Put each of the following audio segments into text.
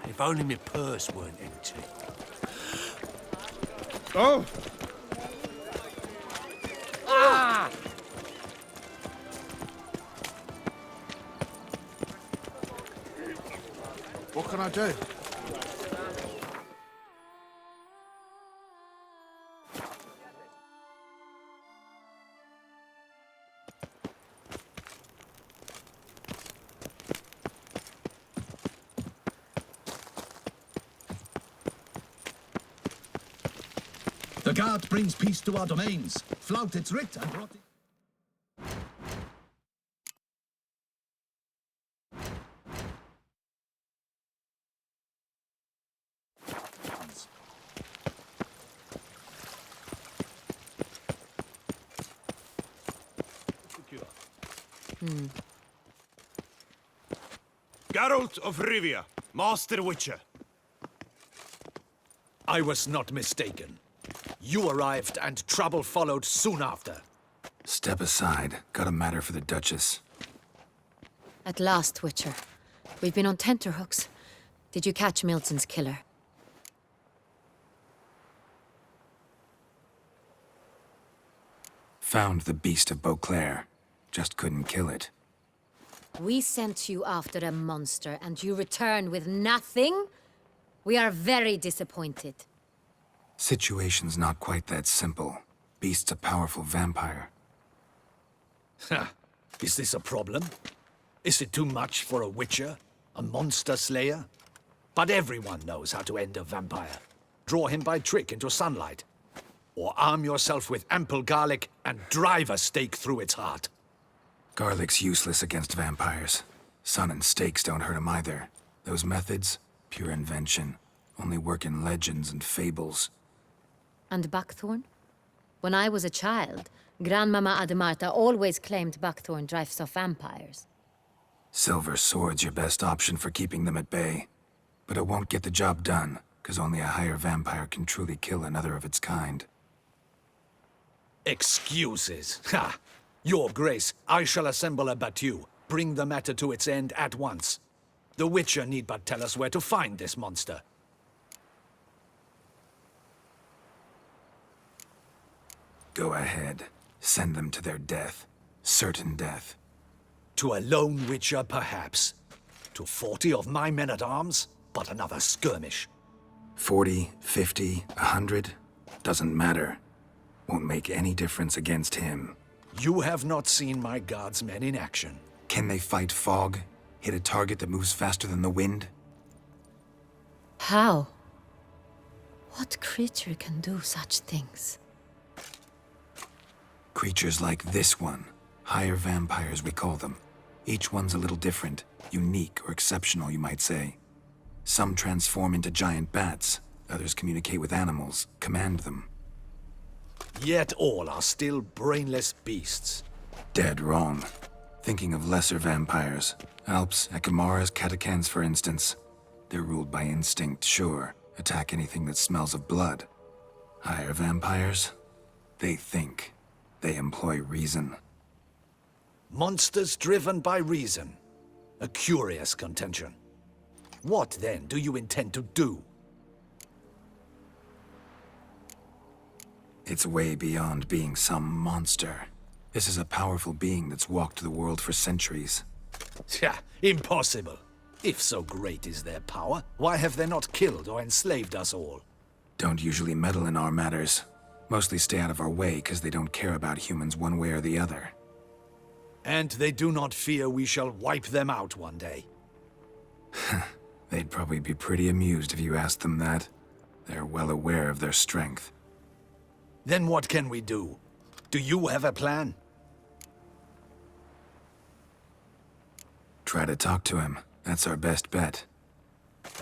If only my purse weren't empty. Oh! Ah! What can I do? The guard brings peace to our domains. Flout its writ and brought it. Geralt of Rivia, Master Witcher. I was not mistaken. You arrived and trouble followed soon after. Step aside. Got a matter for the Duchess. At last, Witcher. We've been on tenterhooks. Did you catch Milton's killer? Found the beast of Beauclair. Just couldn't kill it. We sent you after a monster, and you return with nothing? We are very disappointed. Situation's not quite that simple. Beast's a powerful vampire. Ha! Is this a problem? Is it too much for a witcher? A monster slayer? But everyone knows how to end a vampire. Draw him by trick into sunlight. Or arm yourself with ample garlic and drive a stake through its heart. Garlic's useless against vampires. Sun and stakes don't hurt him either. Those methods, pure invention. Only work in legends and fables. And buckthorn? When I was a child, Grandmama Ademarta always claimed buckthorn drives off vampires. Silver sword's your best option for keeping them at bay. But it won't get the job done, because only a higher vampire can truly kill another of its kind. Excuses. Ha! Your Grace, I shall assemble a battue. Bring the matter to its end at once. The Witcher need but tell us where to find this monster. Go ahead. Send them to their death. Certain death. To a lone Witcher, perhaps. To 40 of my men-at-arms, but another skirmish. 40, 50, 100? Doesn't matter. Won't make any difference against him. You have not seen my guardsmen in action. Can they fight fog? Hit a target that moves faster than the wind? How? What creature can do such things? Creatures like this one. Higher vampires, we call them. Each one's a little different. Unique or exceptional, you might say. Some transform into giant bats. Others communicate with animals, command them. Yet all are still brainless beasts. Dead wrong. Thinking of lesser vampires. Alps, Ekamaras, Catacans, for instance. They're ruled by instinct, sure. Attack anything that smells of blood. Higher vampires? They think. They employ reason. Monsters driven by reason. A curious contention. What, then, do you intend to do? It's way beyond being some monster. This is a powerful being that's walked the world for centuries. Tja, impossible. If so great is their power, why have they not killed or enslaved us all? Don't usually meddle in our matters. Mostly stay out of our way because they don't care about humans one way or the other. And they do not fear we shall wipe them out one day. They'd probably be pretty amused if you asked them that. They're well aware of their strength. Then what can we do? Do you have a plan? Try to talk to him. That's our best bet.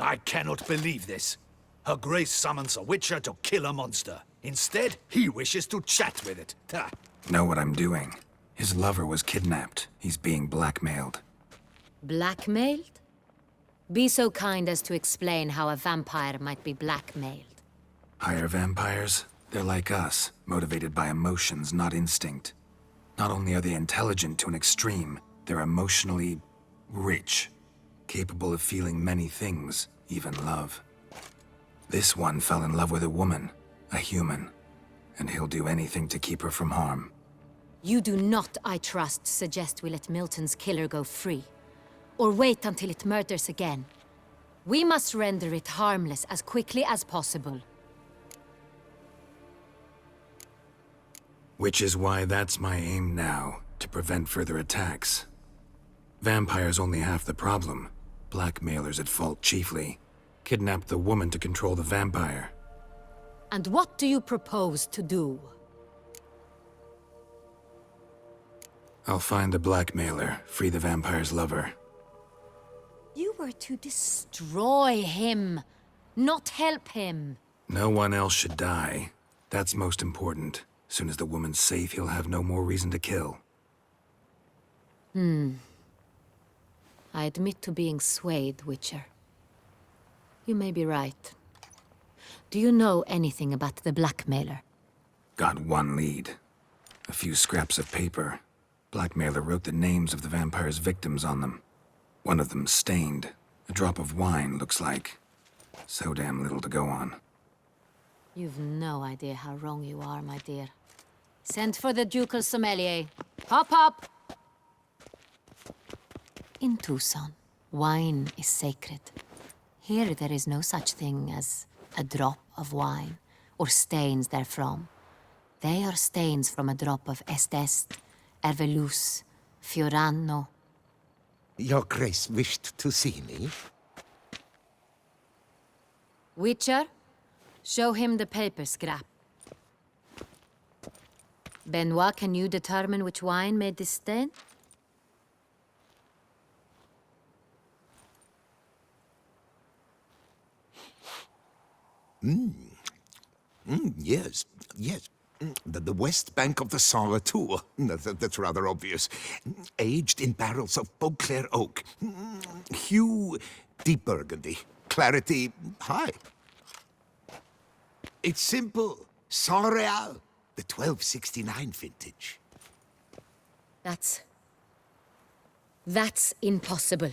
I cannot believe this. Her Grace summons a Witcher to kill a monster. Instead, he wishes to chat with it. Ha! Know what I'm doing. His lover was kidnapped. He's being blackmailed. Blackmailed? Be so kind as to explain how a vampire might be blackmailed. Higher vampires? They're like us, motivated by emotions, not instinct. Not only are they intelligent to an extreme, they're emotionally rich, capable of feeling many things, even love. This one fell in love with a woman, a human, and he'll do anything to keep her from harm. You do not, I trust, suggest we let Milton's killer go free. Or wait until it murders again. We must render it harmless as quickly as possible. Which is why that's my aim now, to prevent further attacks. Vampires only half the problem. Blackmailers at fault chiefly. Kidnapped the woman to control the vampire. And what do you propose to do? I'll find the blackmailer, free the vampire's lover. You were to destroy him, not help him. No one else should die. That's most important. Soon as the woman's safe, he'll have no more reason to kill. I admit to being swayed, Witcher. You may be right. Do you know anything about the blackmailer? Got one lead. A few scraps of paper. Blackmailer wrote the names of the vampire's victims on them. One of them stained. A drop of wine, looks like. So damn little to go on. You've no idea how wrong you are, my dear. Send for the ducal sommelier. Hop, hop! In Tucson, wine is sacred. Here there is no such thing as a drop of wine, or stains therefrom. They are stains from a drop of Est, Ervelus, Fiorano. Your Grace wished to see me? Witcher, show him the paper scrap. Benoit, can you determine which wine made this stain? Yes, yes. The west bank of the Saint Latour. That's rather obvious. Aged in barrels of Beauclair oak. Hue, deep burgundy. Clarity, high. It's simple. Saint Real, the 1269 vintage. That's impossible.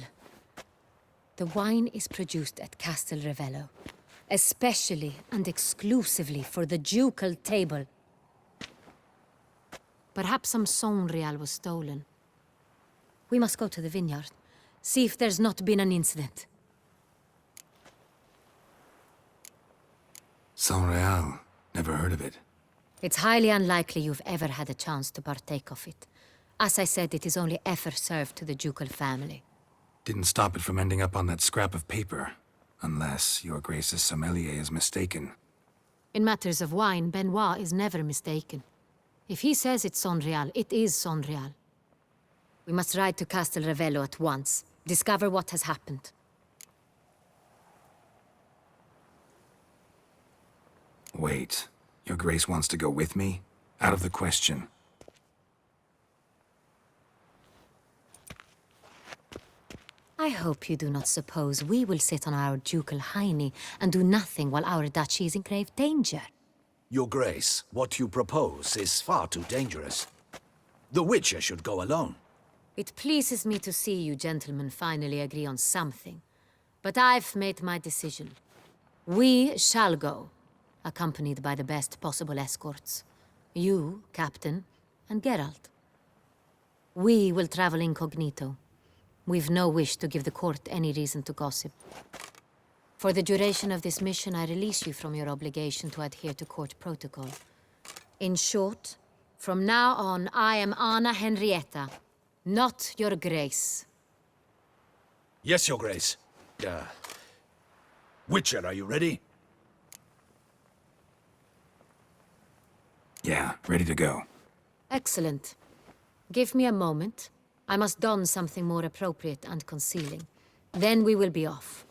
The wine is produced at Castel Ravello, especially and exclusively for the ducal table. Perhaps some Saint Real was stolen. We must go to the vineyard, see if there's not been an incident. Saint Real. Never heard of it. It's highly unlikely you've ever had a chance to partake of it. As I said, it is only ever served to the ducal family. Didn't stop it from ending up on that scrap of paper. Unless your Grace's sommelier is mistaken. In matters of wine, Benoit is never mistaken. If he says it's Saint Real, it is Saint Real. We must ride to Castel Ravello at once. Discover what has happened. Wait. Your Grace wants to go with me? Out of the question. I hope you do not suppose we will sit on our ducal hiney and do nothing while our duchy is in grave danger. Your Grace, what you propose is far too dangerous. The Witcher should go alone. It pleases me to see you gentlemen finally agree on something. But I've made my decision. We shall go, accompanied by the best possible escorts. You, Captain, and Geralt. We will travel incognito. We've no wish to give the court any reason to gossip. For the duration of this mission, I release you from your obligation to adhere to court protocol. In short, from now on, I am Anna Henrietta, not your Grace. Yes, Your Grace. Witcher, are you ready? Yeah, ready to go. Excellent. Give me a moment. I must don something more appropriate and concealing. Then we will be off.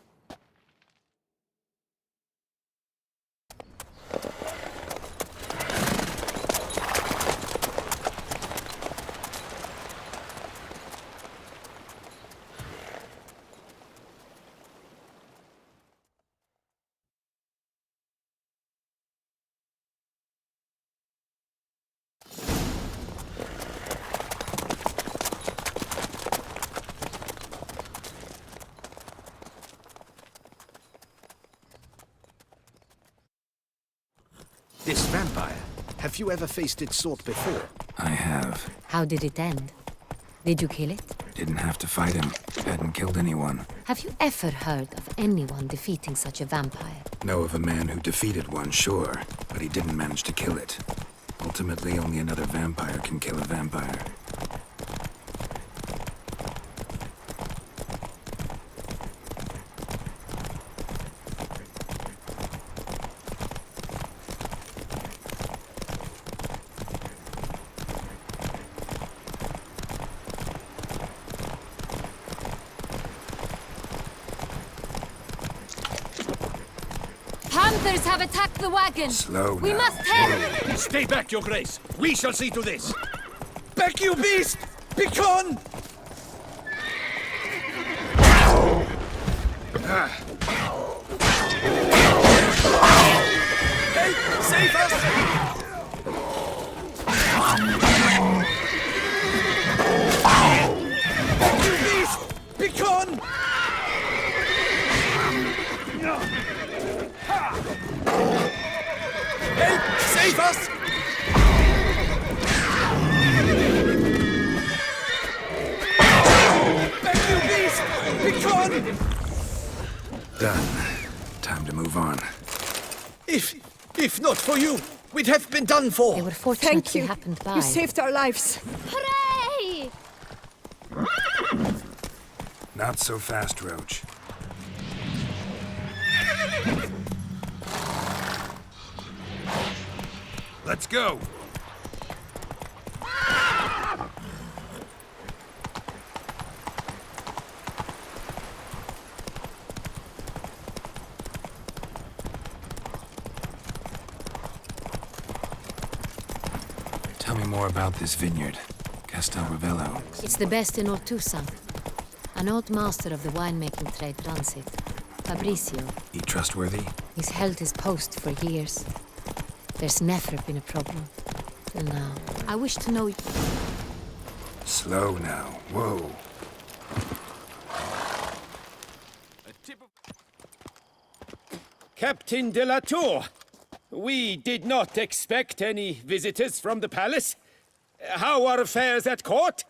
This vampire, have you ever faced its sort before? I have. How did it end? Did you kill it? Didn't have to fight him. Hadn't killed anyone. Have you ever heard of anyone defeating such a vampire? Know of a man who defeated one, sure, but he didn't manage to kill it. Ultimately, only another vampire can kill a vampire. Panthers have attacked the wagon! Slow We now. must help! Stay back, your grace. We shall see to this. Back, you beast! Begone! Help! Save us! Back, you beast! Begone! Help! Save us! Back, you beast! Begone! Done. Time to move on. If not for you, we'd have been done for. They were fortunate Thank we you. happened by. You saved our lives. Hooray! Not so fast, Roach. Let's go. Tell me more about this vineyard. Castel Ravello. It's the best in all Tucson. An old master of the winemaking trade runs it. Fabricio. He trustworthy? He's held his post for years. There's never been a problem. Till now. I wish to know... Slow now. Whoa. Captain de la Tour, we did not expect any visitors from the palace. How are affairs at court?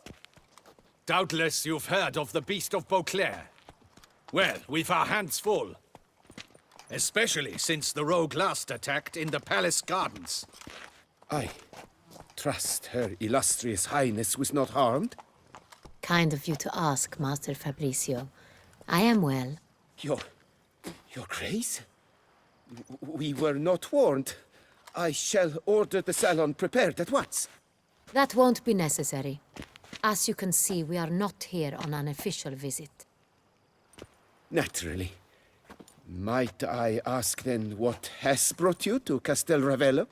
Doubtless you've heard of the Beast of Beauclair. Well, we've our hands full. Especially since the rogue last attacked in the palace gardens. I trust Her Illustrious Highness was not harmed. Kind of you to ask, Master Fabricio. I am well. Your Grace? We were not warned. I shall order the salon prepared at once. That won't be necessary. As you can see, we are not here on an official visit. Naturally. Might I ask then what has brought you to Castel Ravello?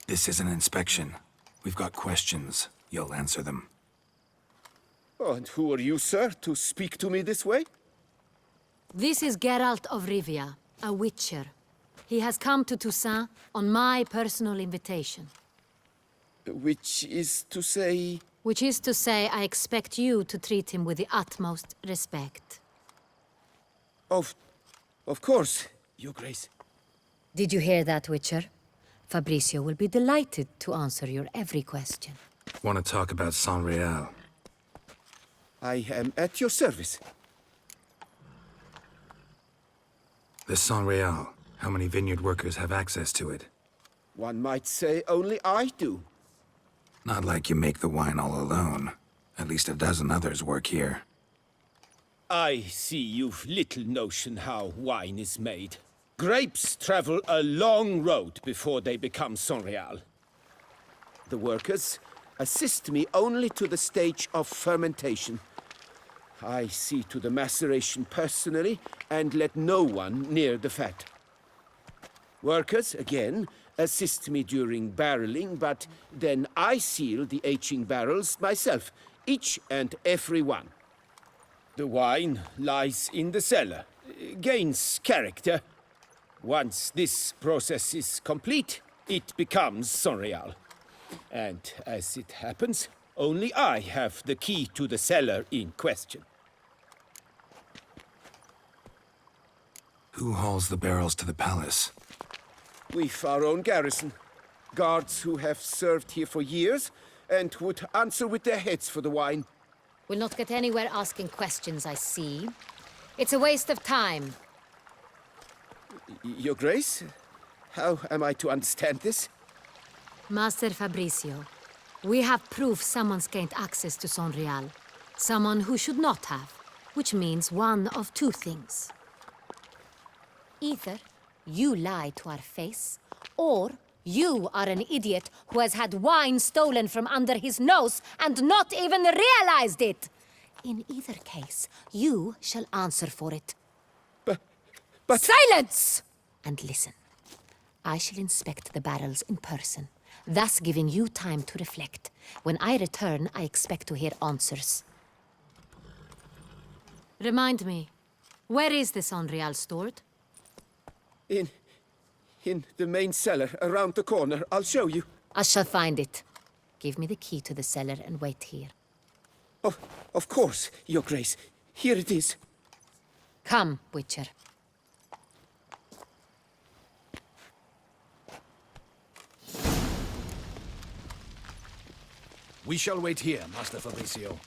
This is an inspection. We've got questions. You'll answer them. Oh, and who are you, sir, to speak to me this way? This is Geralt of Rivia, a witcher. He has come to Toussaint on my personal invitation. Which is to say... Which is to say, I expect you to treat him with the utmost respect. Of course, Your Grace. Did you hear that, Witcher? Fabricio will be delighted to answer your every question. Want to talk about San Real? I am at your service. This San Real, how many vineyard workers have access to it? One might say only I do. Not like you make the wine all alone. At least a dozen others work here. I see you've little notion how wine is made. Grapes travel a long road before they become Sonreal. The workers assist me only to the stage of fermentation. I see to the maceration personally and let no one near the fat. Workers, again, assist me during barreling, but then I seal the aging barrels myself, each and every one. The wine lies in the cellar, gains character. Once this process is complete, it becomes Sonreal. And as it happens, only I have the key to the cellar in question. Who hauls the barrels to the palace? We've our own garrison. Guards who have served here for years and would answer with their heads for the wine. We'll not get anywhere asking questions, I see. It's a waste of time. Your Grace? How am I to understand this? Master Fabricio, we have proof someone's gained access to Sonreal. Someone who should not have, which means one of two things. Either you lie to our face, or you are an idiot who has had wine stolen from under his nose and not even realized it. In either case, you shall answer for it. But... Silence! And listen. I shall inspect the barrels in person, thus giving you time to reflect. When I return, I expect to hear answers. Remind me, where is the Sonreal stored? In the main cellar, around the corner. I'll show you. I shall find it. Give me the key to the cellar and wait here. Oh, of course, Your Grace. Here it is. Come, Witcher. We shall wait here, Master Fabricio.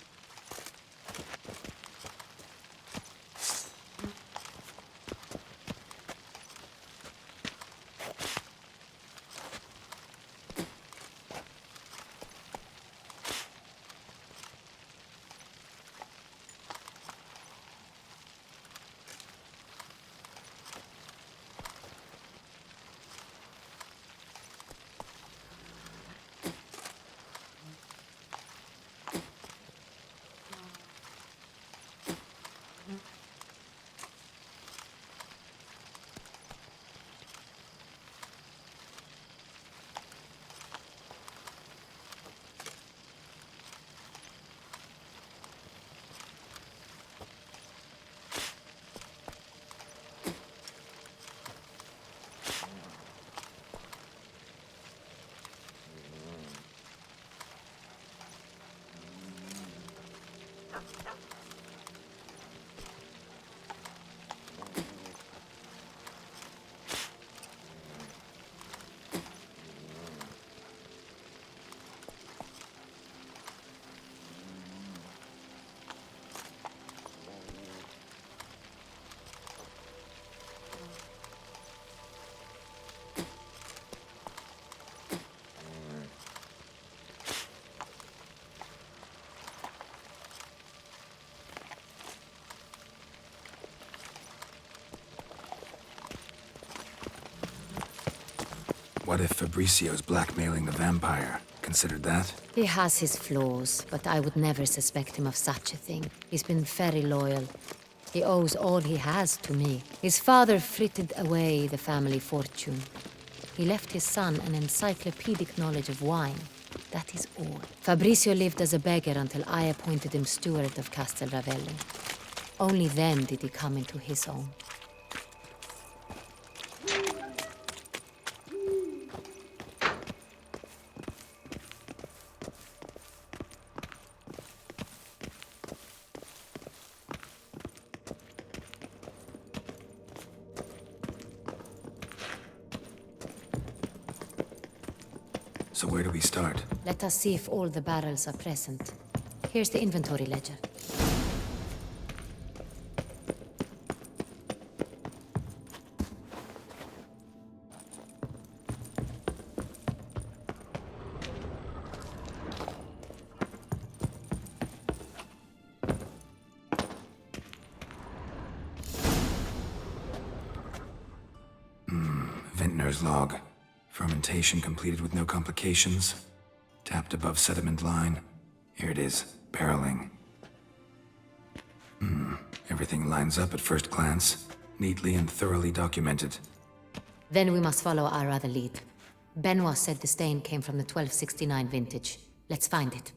What if Fabricio's blackmailing the vampire? Considered that? He has his flaws, but I would never suspect him of such a thing. He's been very loyal. He owes all he has to me. His father frittered away the family fortune. He left his son an encyclopedic knowledge of wine. That is all. Fabricio lived as a beggar until I appointed him steward of Castel Ravelli. Only then did he come into his own. So where do we start? Let us see if all the barrels are present. Here's the inventory ledger. Vintner's log. Fermentation completed with no complications. Tapped above sediment line. Here it is. Barreling. Everything lines up at first glance. Neatly and thoroughly documented. Then we must follow our other lead. Benoit said the stain came from the 1269 vintage. Let's find it.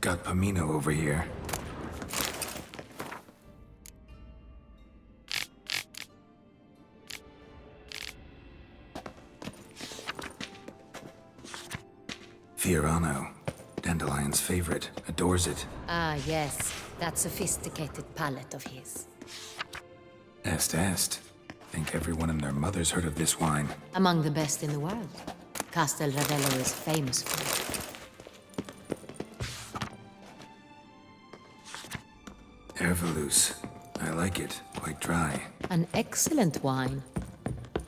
Got Pamino over here. Fiorano, Dandelion's favorite, adores it. Ah, yes. That sophisticated palate of his. Est. Think everyone and their mother's heard of this wine. Among the best in the world. Castel Ravello is famous for it. Herveloos. I like it. Quite dry. An excellent wine.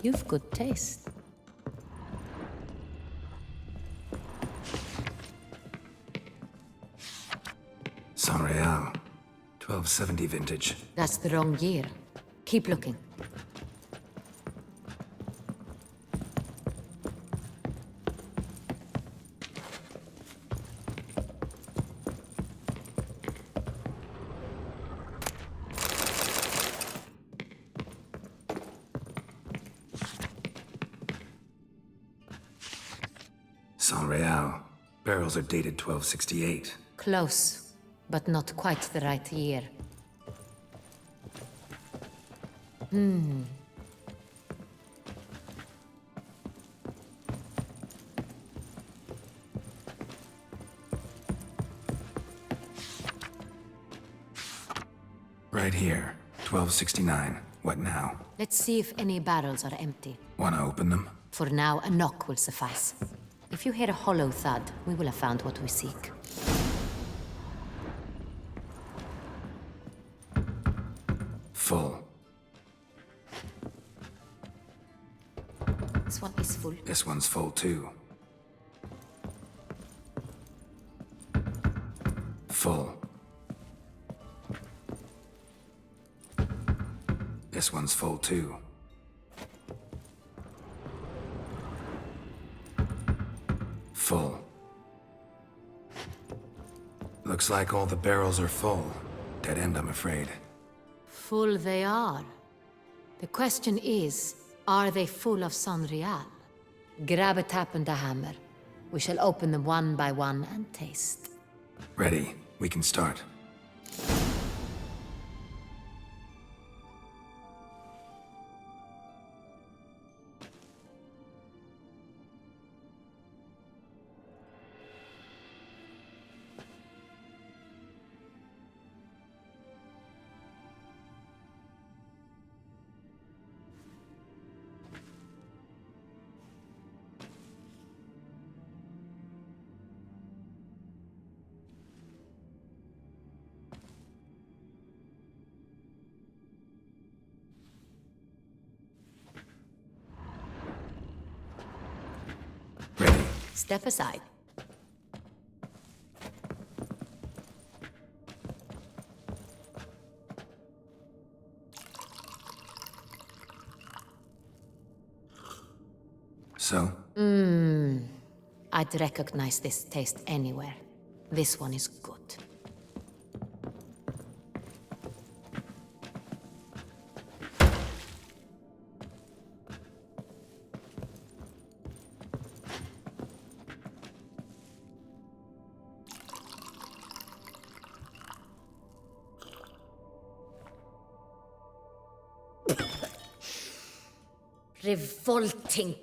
You've good taste. San Real. 1270 vintage. That's the wrong year. Keep looking. San Real. Barrels are dated 1268. Close, but not quite the right year. Right here. 1269. What now? Let's see if any barrels are empty. Wanna open them? For now, a knock will suffice. If you hear a hollow thud, we will have found what we seek. Full. This one is full. This one's full too. Full. This one's full too. Full. Looks like all the barrels are full. Dead end, I'm afraid. Full they are. The question is, are they full of San Real? Grab a tap and a hammer. We shall open them one by one and taste. Ready. We can start. Ready. Step aside. So? I'd recognize this taste anywhere. This one is good. Revolting,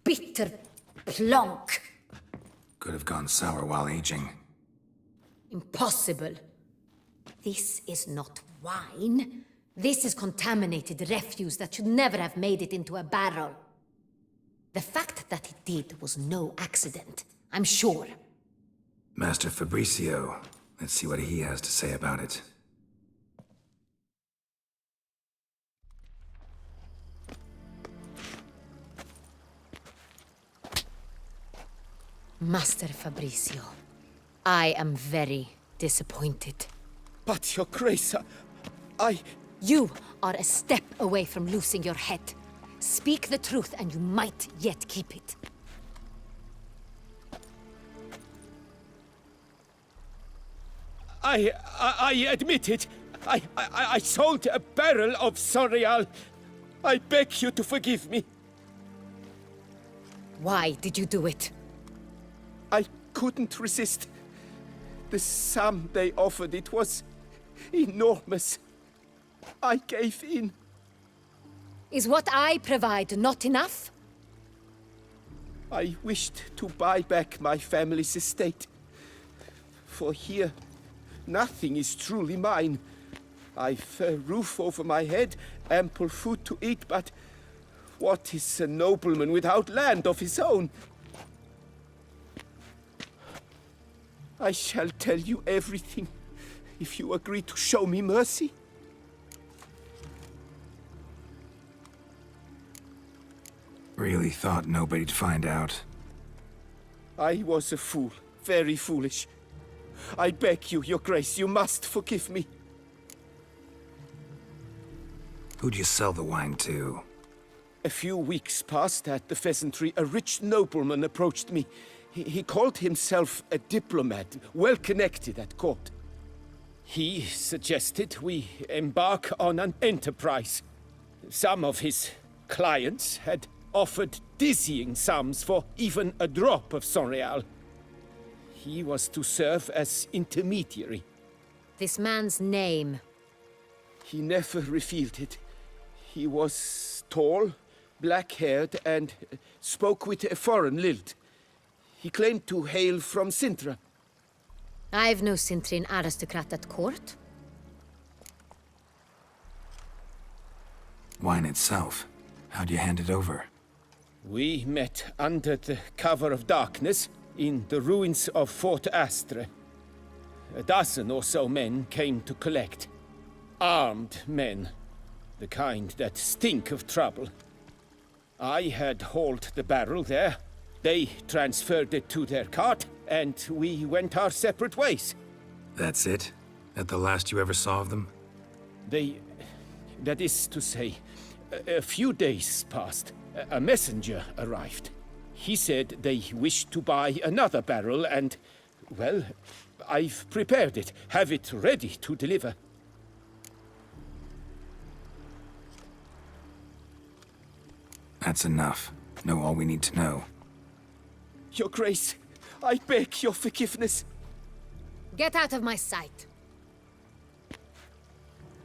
bitter plonk. Could have gone sour while aging. Impossible. This is not wine. This is contaminated refuse that should never have made it into a barrel. The fact that it did was no accident, I'm sure. Master Fabricio. Let's see what he has to say about it. Master Fabricio, I am very disappointed. But, Your Grace, I... You are a step away from losing your head. Speak the truth and you might yet keep it. I admit it. I sold a barrel of San Real. I beg you to forgive me. Why did you do it? I couldn't resist. The sum they offered, it was enormous. I gave in. Is what I provide not enough? I wished to buy back my family's estate. For here, nothing is truly mine. I've a roof over my head, ample food to eat, but what is a nobleman without land of his own? I shall tell you everything, if you agree to show me mercy. Really thought nobody'd find out. I was a fool, very foolish. I beg you, your grace, you must forgive me. Who'd you sell the wine to? A few weeks past at the pheasantry, a rich nobleman approached me. He called himself a diplomat, well connected at court. He suggested we embark on an enterprise. Some of his clients had offered dizzying sums for even a drop of Sonreal. He was to serve as intermediary. This man's name. He never revealed it. He was tall, black-haired, and spoke with a foreign lilt. He claimed to hail from Sintra. I've no Sintrin aristocrat at court. Wine itself. How'd you hand it over? We met under the cover of darkness in the ruins of Fort Astre. A dozen or so men came to collect. Armed men. The kind that stink of trouble. I had hauled the barrel there. They transferred it to their cart, and we went our separate ways. That's it? That the last you ever saw of them? That is to say, a few days passed. A messenger arrived. He said they wished to buy another barrel and, well, I've prepared it, have it ready to deliver. That's enough. Know all we need to know. Your Grace, I beg your forgiveness. Get out of my sight.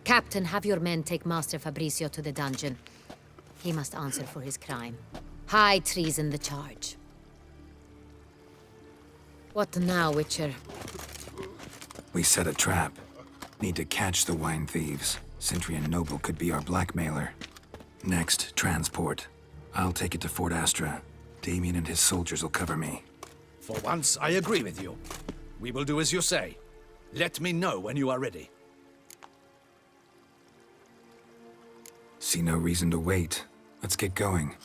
Captain, have your men take Master Fabricio to the dungeon. He must answer for his crime. High treason the charge. What now, Witcher? We set a trap. Need to catch the wine thieves. Centrian Noble could be our blackmailer. Next, transport. I'll take it to Fort Astra. Damien and his soldiers will cover me. For once, I agree with you. We will do as you say. Let me know when you are ready. See no reason to wait. Let's get going.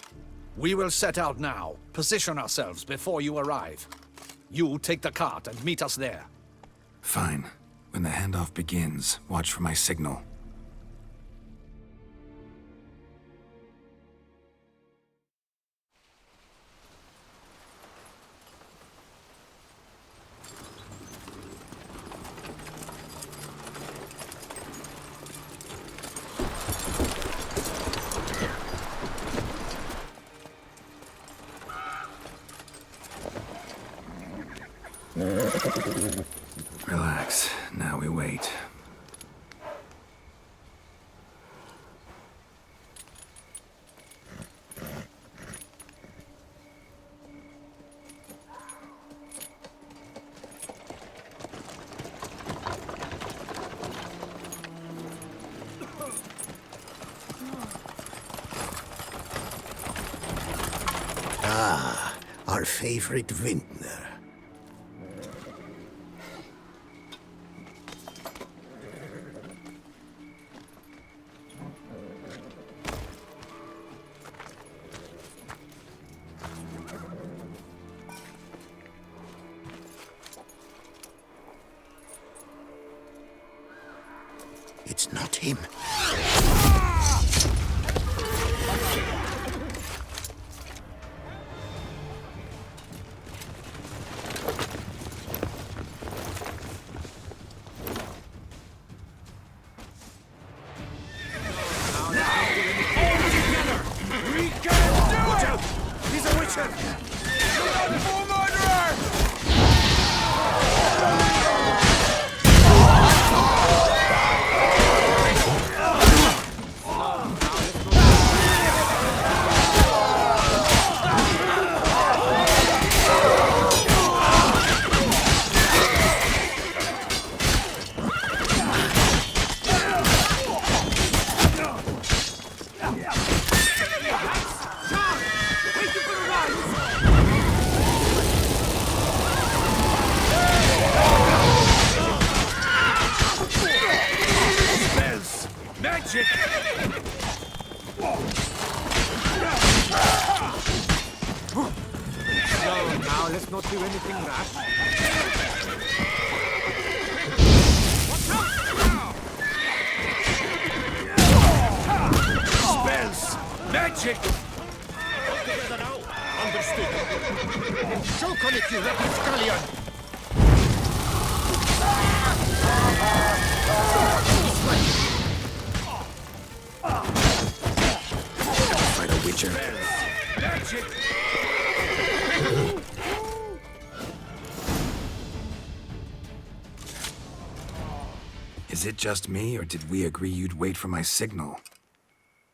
We will set out now. Position ourselves before you arrive. You take the cart and meet us there. Fine. When the handoff begins, watch for my signal. Relax. Now we wait. Our favorite vintner. It's not him. He's a witcher! Look out for murderer! Magic! So, now let's not do anything rash. Spells! Magic! Together now. Understood. Choke on it, you rapscallion! Fight a witcher. Magic! Is it just me, or did we agree you'd wait for my signal?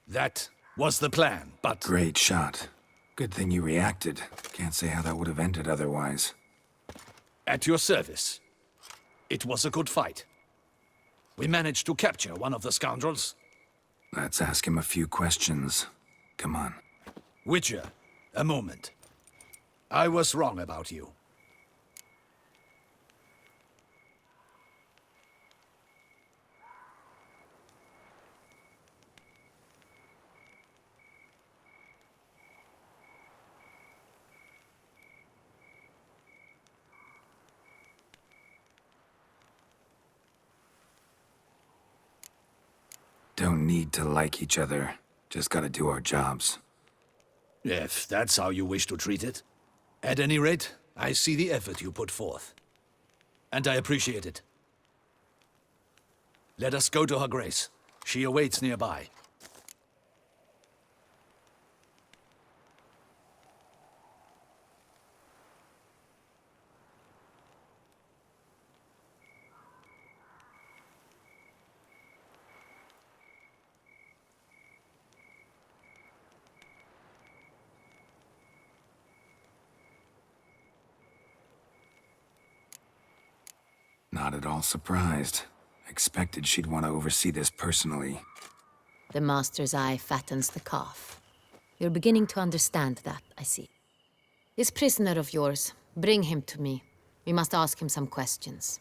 That was the plan, but Great shot. Good thing you reacted. Can't say how that would have ended otherwise. at your service. It was a good fight. We managed to capture one of the scoundrels. Let's ask him a few questions. Come on. Witcher, a moment. I was wrong about you. Don't need to like each other. Just gotta do our jobs. If that's how you wish to treat it. At any rate, I see the effort you put forth. And I appreciate it. Let us go to her grace. She awaits nearby. Not at all surprised. Expected she'd want to oversee this personally. The master's eye fattens the calf. You're beginning to understand that, I see. This prisoner of yours, bring him to me. We must ask him some questions.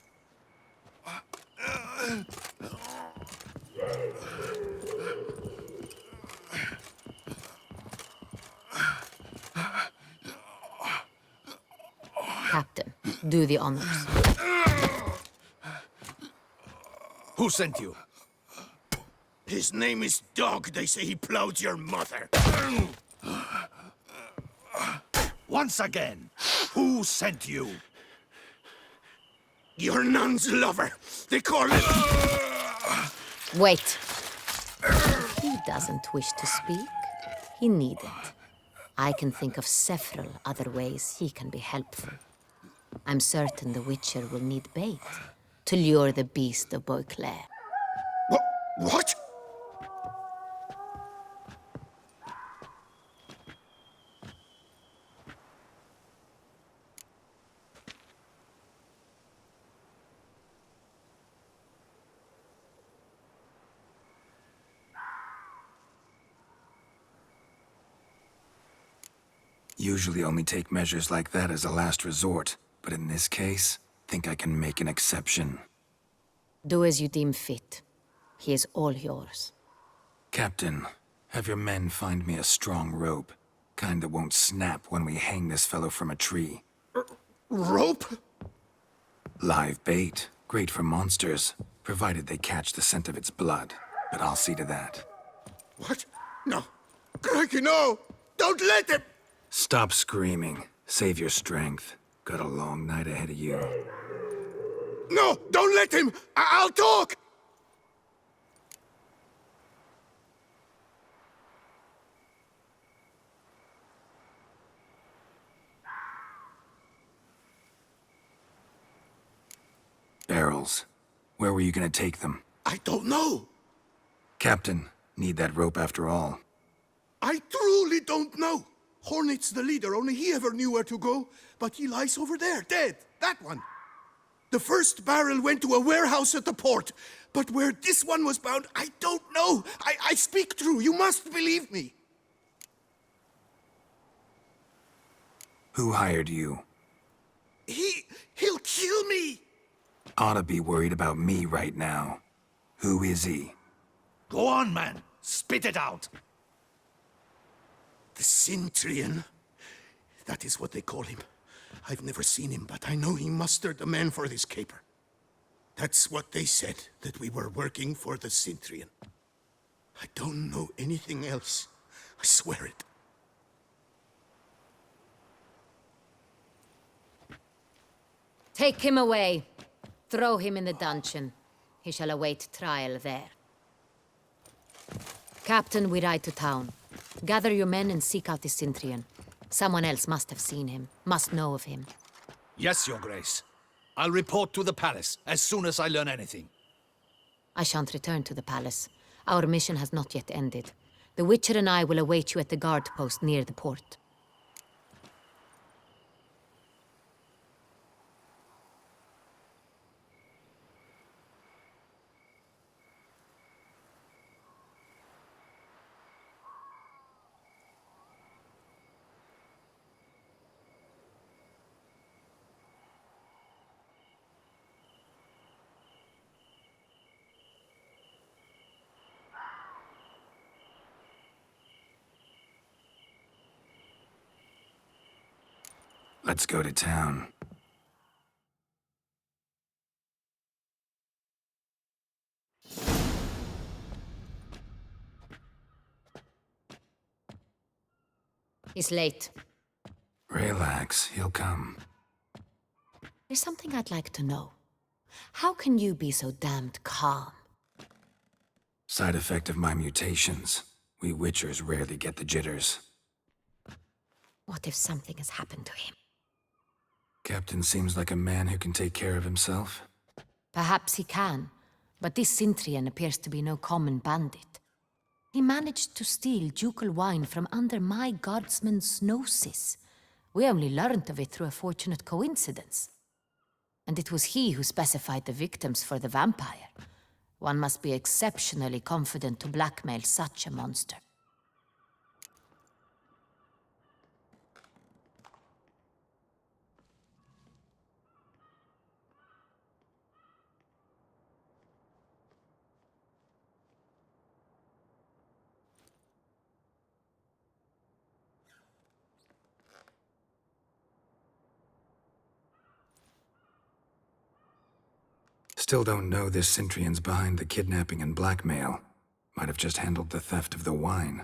Captain, do the honors. Who sent you? His name is Dog. They say he plowed your mother. Once again, who sent you? Your nun's lover. They call him... Wait. He doesn't wish to speak. He needn't. I can think of several other ways he can be helpful. I'm certain the Witcher will need bait to lure the beast of Beauclair. What? Usually only take measures like that as a last resort, but in this case, think I can make an exception. Do as you deem fit. He is all yours. Captain, have your men find me a strong rope. Kind that won't snap when we hang this fellow from a tree. Rope? Live bait. Great for monsters, provided they catch the scent of its blood. But I'll see to that. What? No. Crikey, no! Don't let him! Stop screaming. Save your strength. Got a long night ahead of you. No! Don't let him! I'll talk! Barrels. Where were you gonna take them? I don't know. Captain, need that rope after all. I truly don't know. Hornet's the leader, only he ever knew where to go. But he lies over there, dead. That one. The first barrel went to a warehouse at the port. But where this one was bound, I don't know. I speak true. You must believe me. Who hired you? He'll kill me. Oughta be worried about me right now. Who is he? Go on, man. Spit it out. The Cintrian. That is what they call him. I've never seen him, but I know he mustered the men for this caper. That's what they said, that we were working for the Cintrian. I don't know anything else. I swear it. Take him away. Throw him in the dungeon. He shall await trial there. Captain, we ride to town. Gather your men and seek out the Cintrian. Someone else must have seen him, must know of him. Yes, Your Grace. I'll report to the palace as soon as I learn anything. I shan't return to the palace. Our mission has not yet ended. The Witcher and I will await you at the guard post near the port. Let's go to town. He's late. Relax, he'll come. There's something I'd like to know. How can you be so damned calm? Side effect of my mutations. We Witchers rarely get the jitters. What if something has happened to him? Captain seems like a man who can take care of himself. Perhaps he can, but this Cintrian appears to be no common bandit. He managed to steal ducal wine from under my guardsman's noses. We only learned of it through a fortunate coincidence. And it was he who specified the victims for the vampire. One must be exceptionally confident to blackmail such a monster. Still don't know this Cintrian's behind the kidnapping and blackmail. Might have just handled the theft of the wine.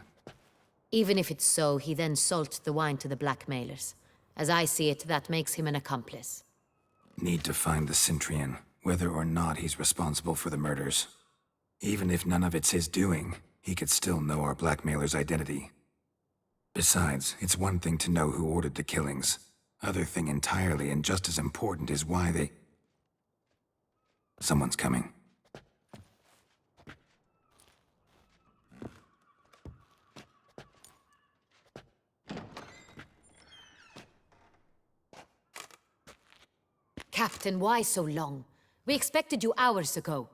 Even if it's so, he then sold the wine to the blackmailers. As I see it, that makes him an accomplice. Need to find the Cintrian, whether or not he's responsible for the murders. Even if none of it's his doing, he could still know our blackmailer's identity. Besides, it's one thing to know who ordered the killings. Other thing entirely, and just as important, is why they... Someone's coming. Captain, why so long? We expected you hours ago.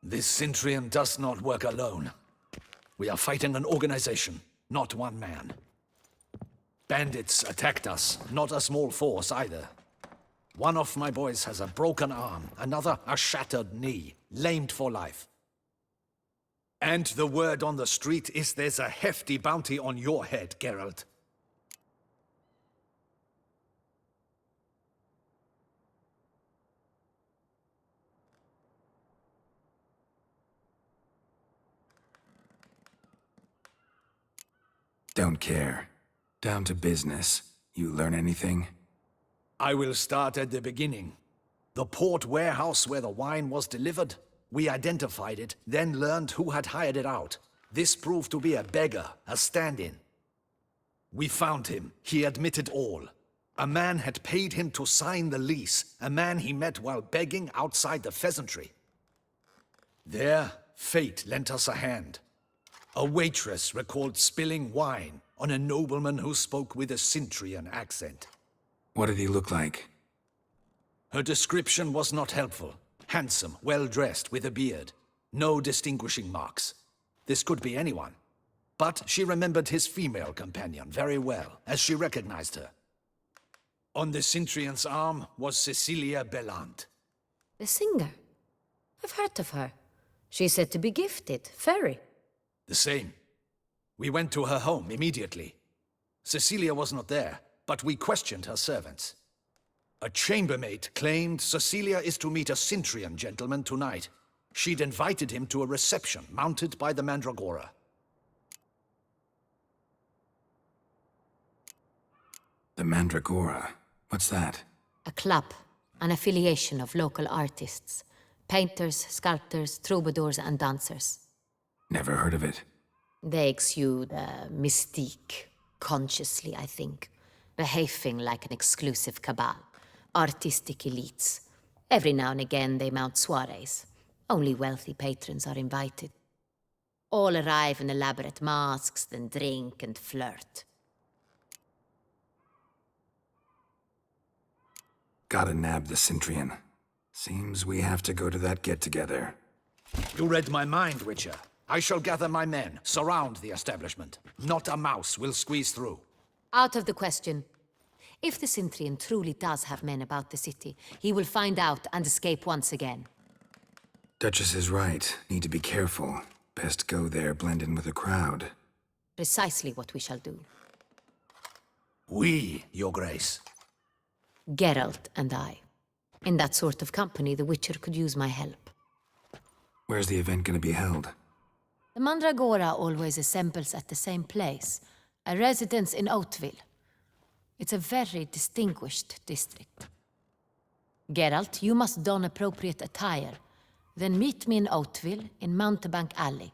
This Cintrian does not work alone. We are fighting an organization, not one man. Bandits attacked us, not a small force either. One of my boys has a broken arm, another a shattered knee, lamed for life. And the word on the street is there's a hefty bounty on your head, Geralt. Don't care. Down to business. You learn anything? I will start at the beginning. The port warehouse where the wine was delivered. We identified it, then learned who had hired it out. This proved to be a beggar, a stand-in. We found him. He admitted all. A man had paid him to sign the lease, a man he met while begging outside the pheasantry. There, fate lent us a hand. A waitress recalled spilling wine on a nobleman who spoke with a Cintrian accent. What did he look like? Her description was not helpful. Handsome, well-dressed, with a beard. No distinguishing marks. This could be anyone. But she remembered his female companion very well, as she recognized her. On the Cintrian's arm was Cecilia Bellant. The singer? I've heard of her. She's said to be gifted. Fairy. The same. We went to her home immediately. Cecilia was not there, but we questioned her servants. A chambermaid claimed Cecilia is to meet a Cintrian gentleman tonight. She'd invited him to a reception mounted by the Mandragora. The Mandragora? What's that? A club, an affiliation of local artists. Painters, sculptors, troubadours and dancers. Never heard of it. They exude mystique, consciously, I think. Behaving like an exclusive cabal. Artistic elites. Every now and again they mount soirees. Only wealthy patrons are invited. All arrive in elaborate masks, then drink and flirt. Gotta nab the Cintrian. Seems we have to go to that get-together. You read my mind, Witcher. I shall gather my men, surround the establishment. Not a mouse will squeeze through. Out of the question. If the Cintrian truly does have men about the city, he will find out and escape once again. Duchess is right. Need to be careful. Best go there, blend in with the crowd. Precisely what we shall do. We, Your Grace. Geralt and I. In that sort of company, the Witcher could use my help. Where's the event gonna be held? The Mandragora always assembles at the same place, a residence in Oatville. It's a very distinguished district. Geralt, you must don appropriate attire. Then meet me in Oatville, in Mountebank Alley.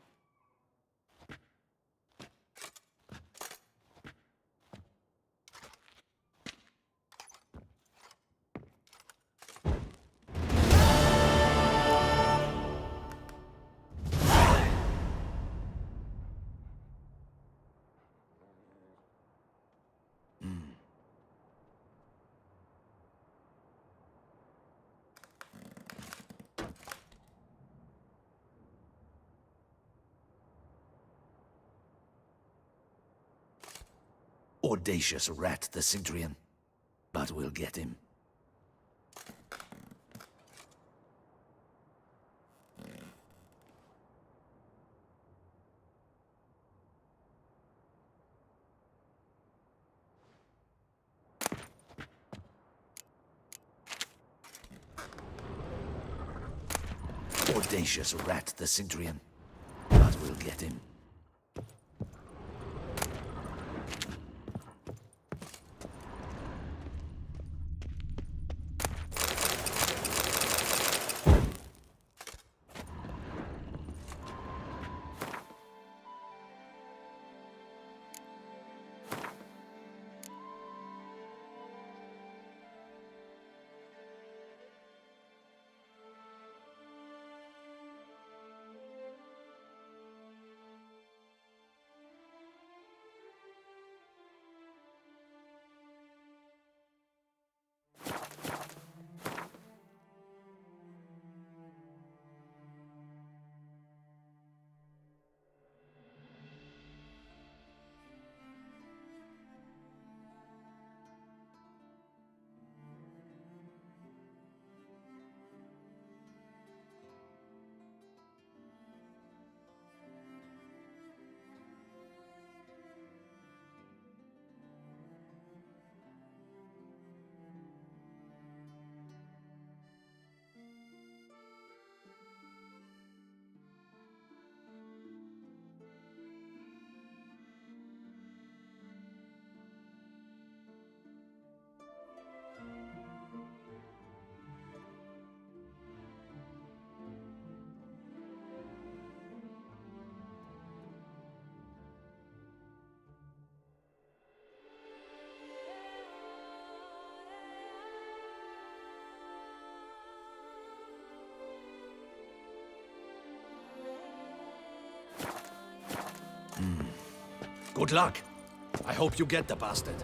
Audacious rat, the Cintrian. But we'll get him. Audacious rat, the Cintrian. But we'll get him. Good luck. I hope you get the bastard.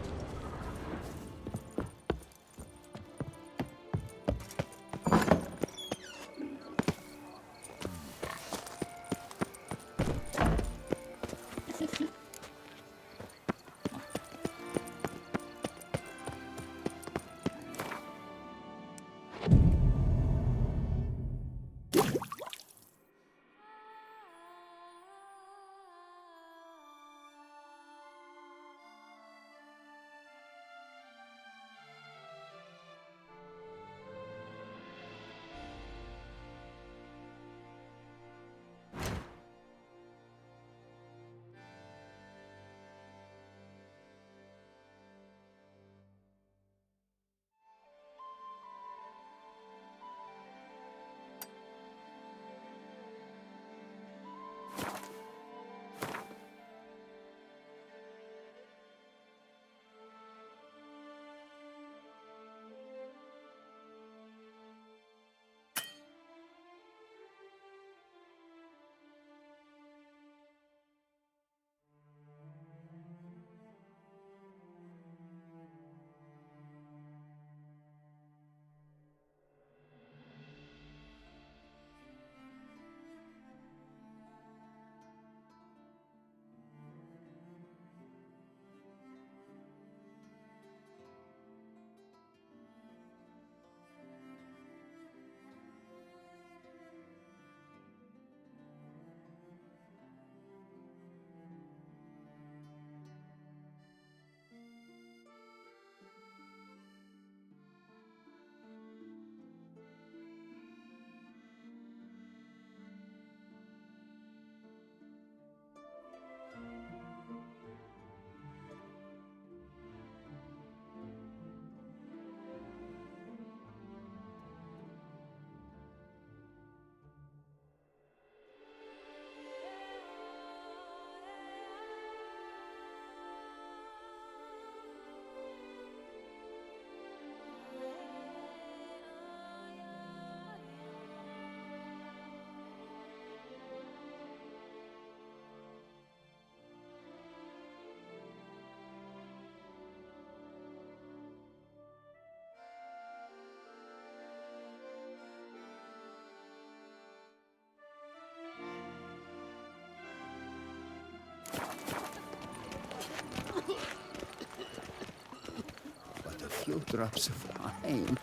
few drops of wine,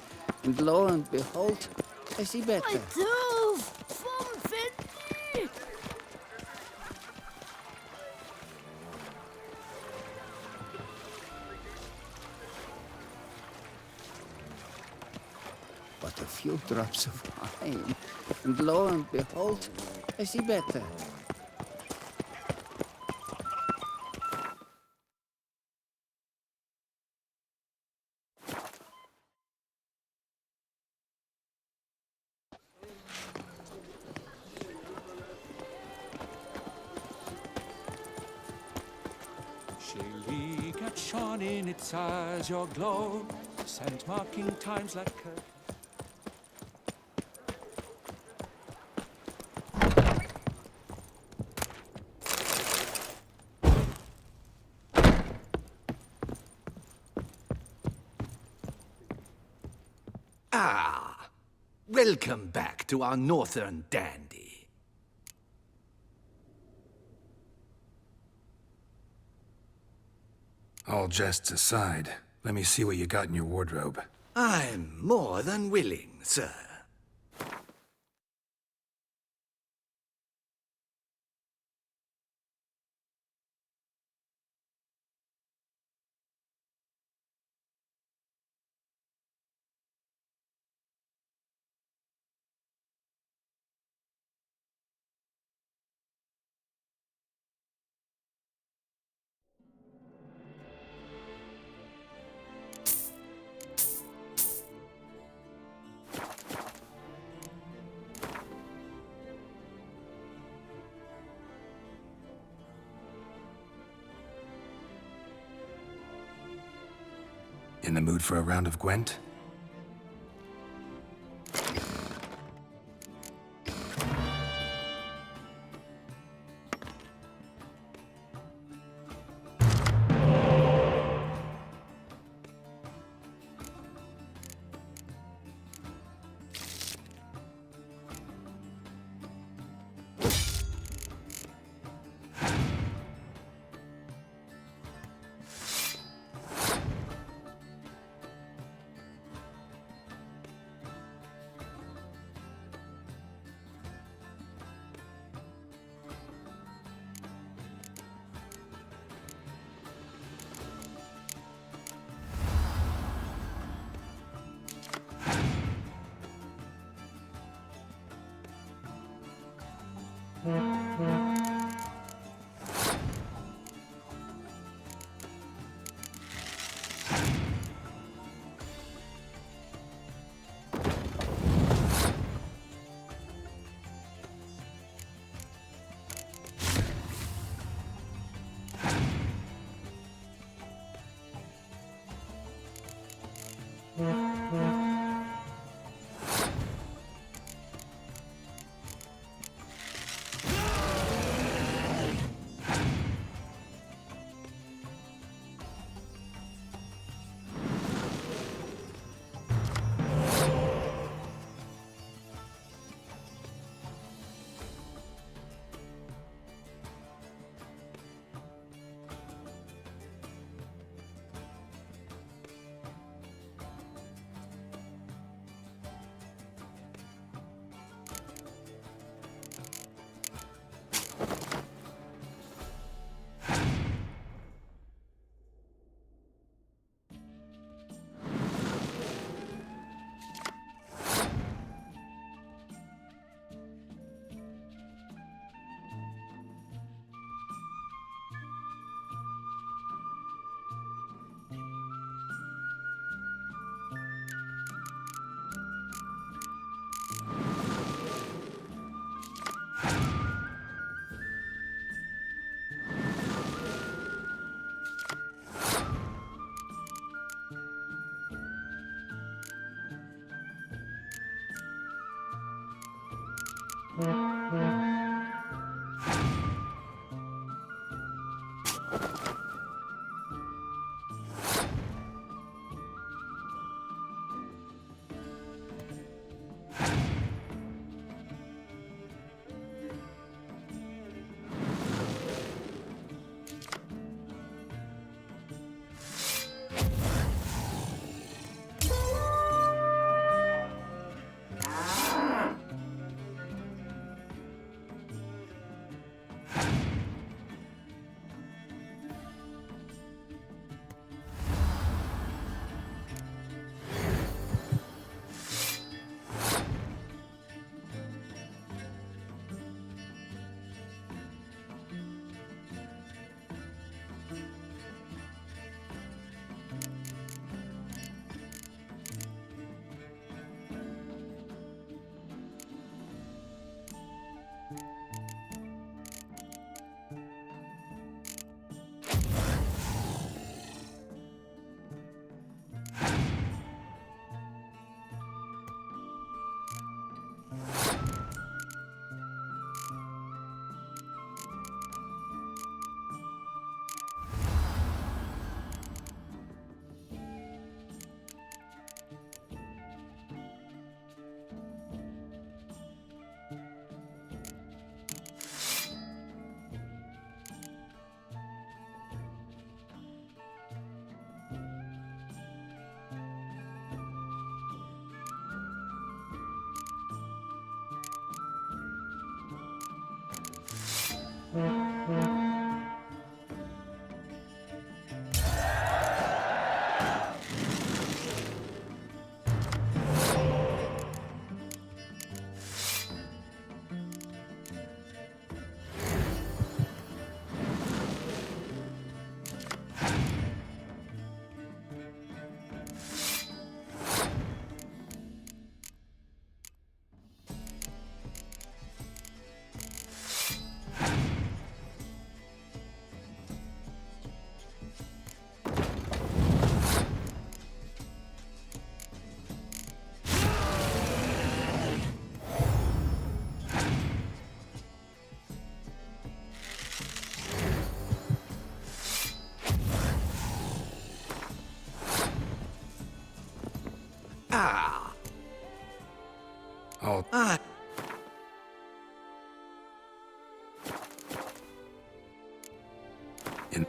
and lo and behold, I see better. But a few drops of wine, and lo and behold, I see better. Shilly got shone in its eyes, your glow, scent marking times like a... Ah, welcome back to our northern dandy. All jests aside, let me see what you got in your wardrobe. I'm more than willing, sir. In the mood for a round of Gwent? All in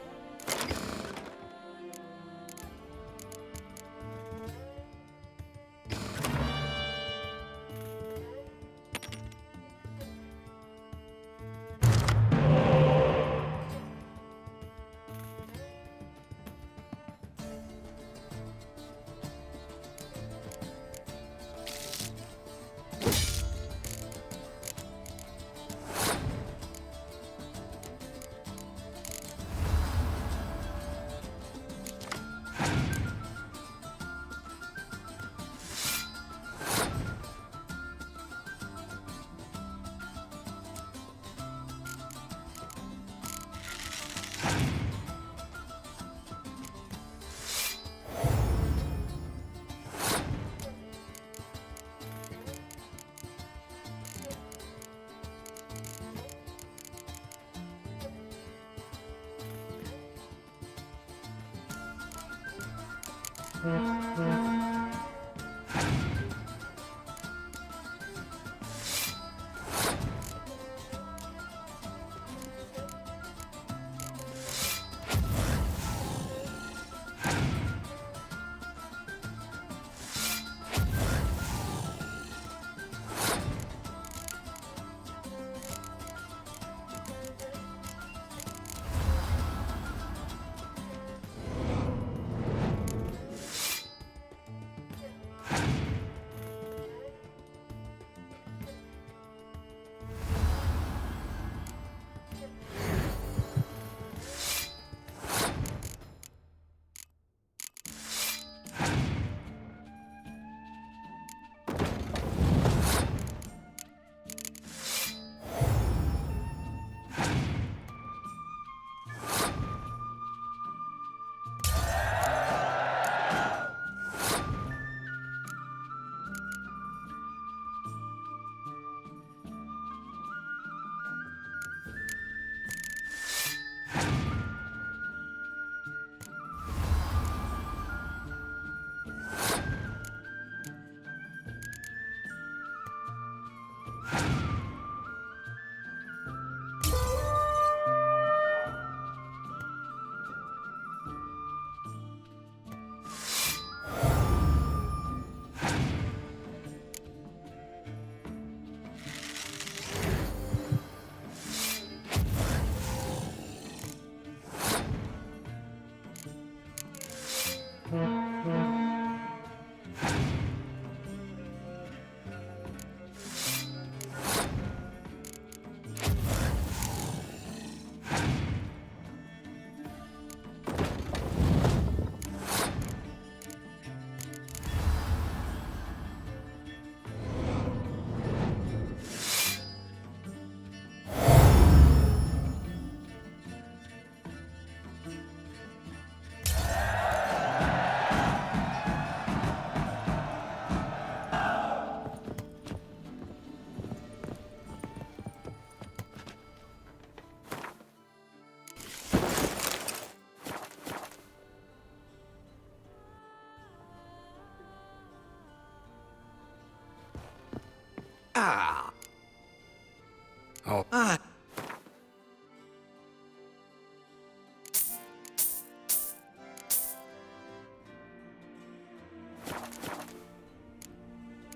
all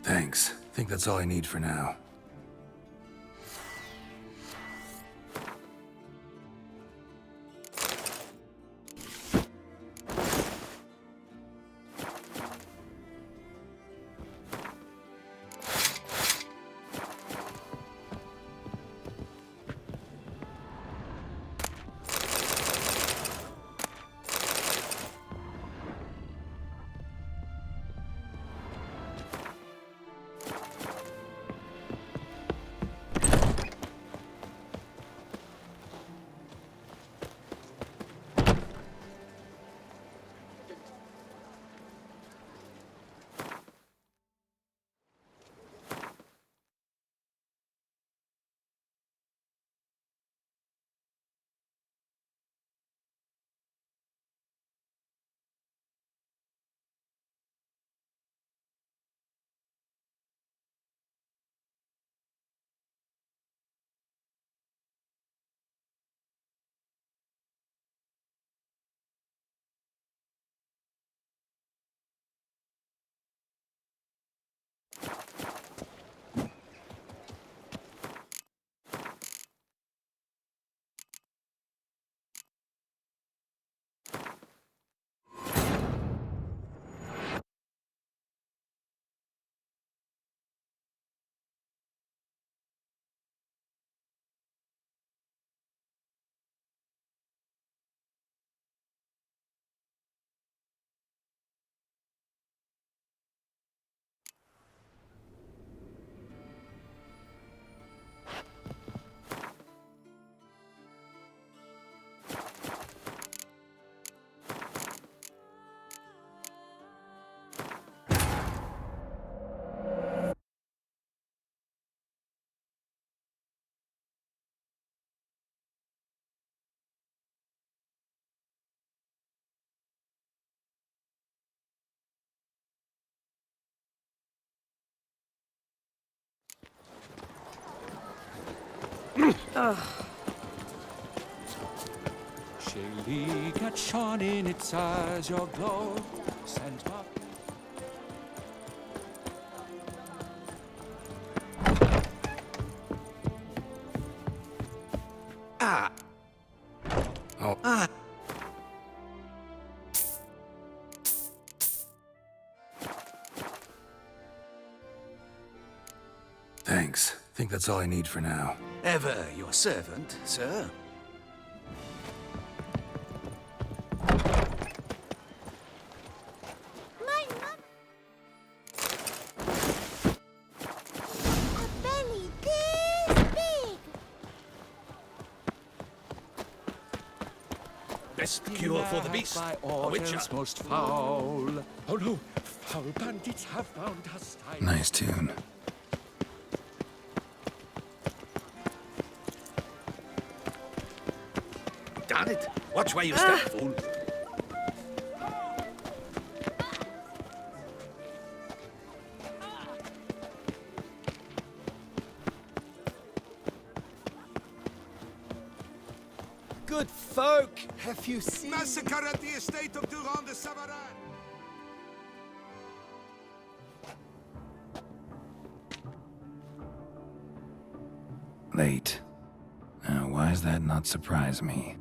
Thanks. Think that's all I need for now. Shaylee, get shone in its eyes, your glow. Sent my... Thanks. Think that's all I need for now. Ever your servant, sir. My mom. A belly this big. Best cure for the beast. By A witcher. orders most foul. Oh no, foul bandits have found her style. Nice tune. Darn it! Watch where you step, fool. Good folk, have you seen... Massacre at the estate of Durand de Savarin! Late. Now, why does that not surprise me?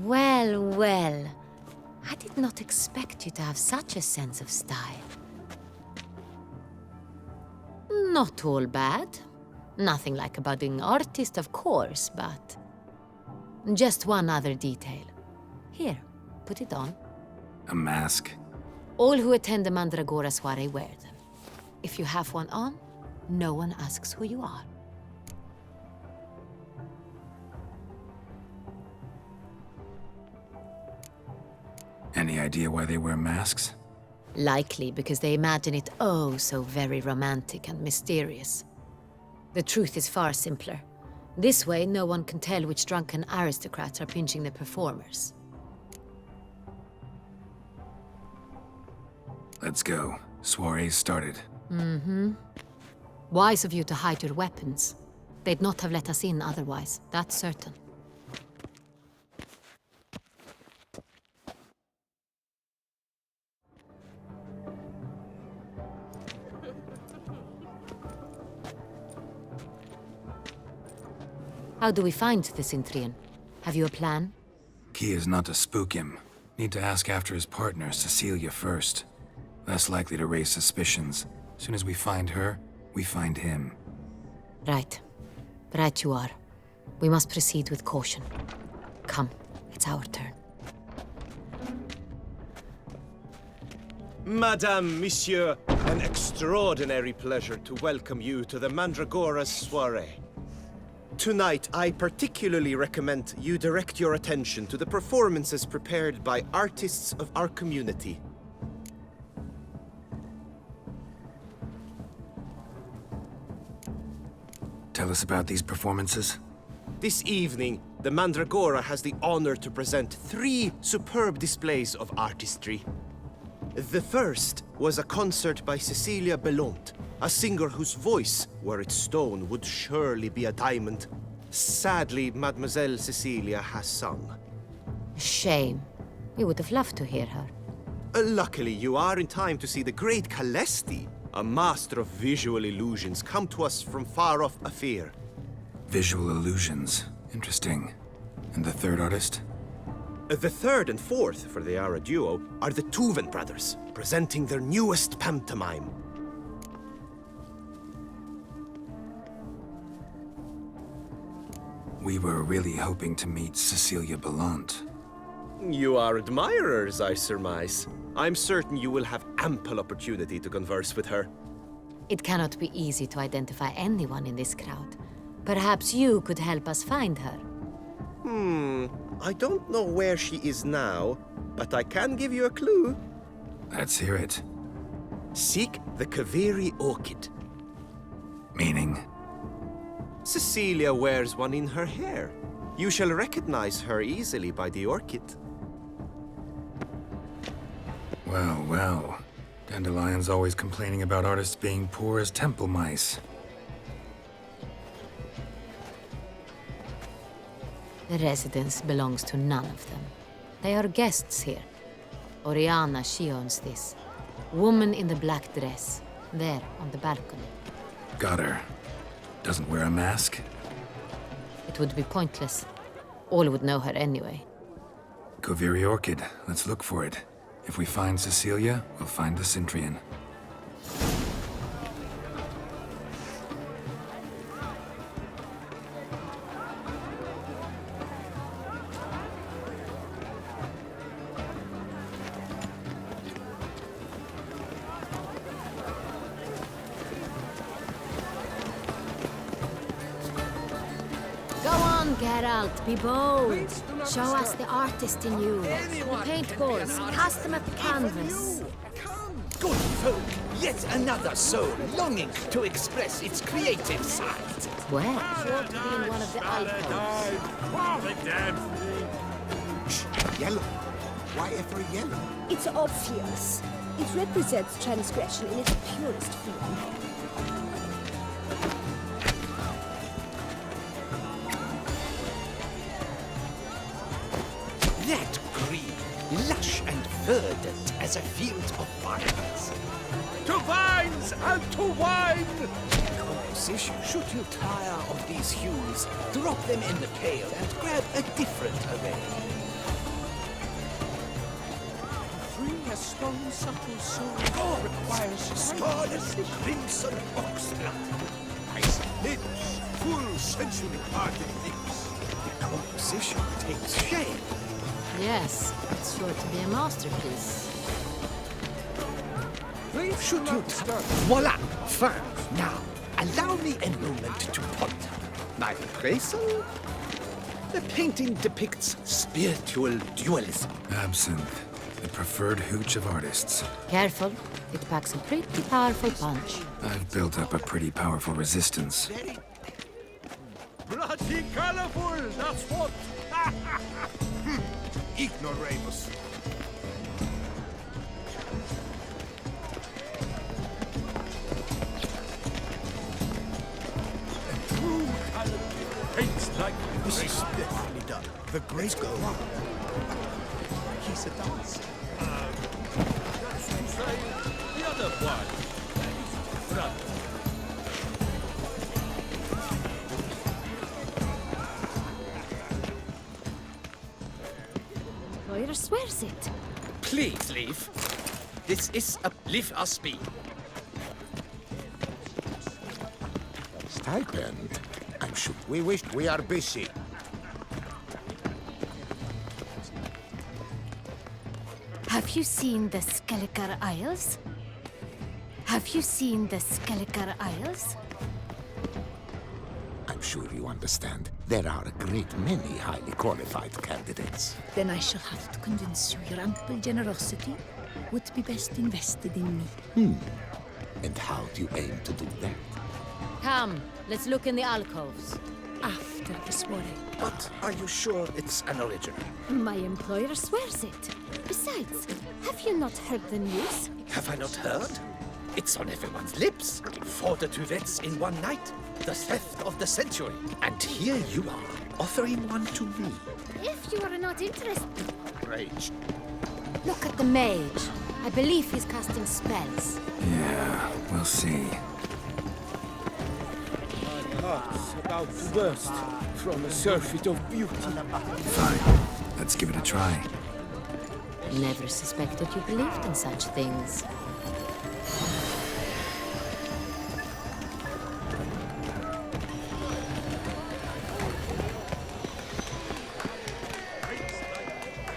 Well, well. I did not expect you to have such a sense of style. Not all bad. Nothing like a budding artist, of course, but... Just one other detail. Here, put it on. A mask? All who attend the Mandragora soiree wear them. If you have one on, no one asks who you are. Any idea why they wear masks? Likely because they imagine it oh so very romantic and mysterious. The truth is far simpler. This way, no one can tell which drunken aristocrats are pinching the performers. Let's go. Soiree's started. Wise of you to hide your weapons. They'd not have let us in otherwise, that's certain. How do we find the Cintrian? Have you a plan? Key is not to spook him. Need to ask after his partner, Cecilia, first. Less likely to raise suspicions. Soon as we find her, we find him. Right. Right you are. We must proceed with caution. Come, it's our turn. Madame, Monsieur, an extraordinary pleasure to welcome you to the Mandragora's soiree. Tonight, I particularly recommend you direct your attention to the performances prepared by artists of our community. Tell us about these performances. This evening, the Mandragora has the honor to present 3 superb displays of artistry. The first was a concert by Cecilia Belont, a singer whose voice, were it stone, would surely be a diamond. Sadly, Mademoiselle Cecilia has sung. Shame. We would have loved to hear her. Luckily, you are in time to see the great Calesti, a master of visual illusions, come to us from far off Afir. Visual illusions. Interesting. And the third artist? The third and fourth, for they are a duo, are the Tuven brothers, presenting their newest pantomime. We were really hoping to meet Cecilia Belont. You are admirers, I surmise. I'm certain you will have ample opportunity to converse with her. It cannot be easy to identify anyone in this crowd. Perhaps you could help us find her. I don't know where she is now, but I can give you a clue. Let's hear it. Seek the Kaveri orchid. Meaning? Cecilia wears one in her hair. You shall recognize her easily by the orchid. Well, well. Dandelion's always complaining about artists being poor as temple mice. The residence belongs to none of them. They are guests here. Oriana, she owns this. Woman in the black dress. There, on the balcony. Got her. Doesn't wear a mask? It would be pointless. All would know her anyway. Kaveri orchid. Let's look for it. If we find Cecilia, we'll find the Centrian. Go on, Geralt, be bold. Show us the artist in you. The paintballs, cast them at the canvas. Good folk, yet another soul longing to express its creative side. Where? Sure to be in one of the alcoves. Yellow. Why ever yellow? It's obvious. It represents transgression in its purest form. That green, lush and verdant as a field of vines. To vines and to wine! Composition, should you tire of these hues, drop them in the pail and grab a different array. Free a stone supple soul requires Scarlet crimson oxblood. Ice lips, full sensually parted lips. The composition takes shape. Yes, it's sure to be a masterpiece. Should you voila! Fine. Now, allow me a moment to ponder. My appraisal? The painting depicts spiritual dualism. Absinthe. The preferred hooch of artists. Careful, it packs a pretty powerful punch. I've built up a pretty powerful resistance. bloody colorful, that's what! Ignoramus. True color paints like This is definitely done. The great go. He's a dancer. that's to say, the other one. Front. Lawyer swears it. Please leave. This is a leave us be. Stipend. I'm sure we wished we are busy. Have you seen the Skelliger Isles? Have you seen the Skelliger Isles? I'm sure you understand. There are a great many highly qualified candidates. Then I shall have to convince you your ample generosity would be best invested in me. And how do you aim to do that? Come, let's look in the alcoves. After the soiree. But are you sure it's an original? My employer swears it. Besides, have you not heard the news? Have I not heard? It's on everyone's lips. 4 duets in one night. The theft of the century. And here you are, offering one to me. If you are not interested, Rage. look at the mage. I believe he's casting spells. Yeah, we'll see. My heart's about to burst from a surfeit of beauty. Fine. Let's give it a try. Never suspected you believed in such things.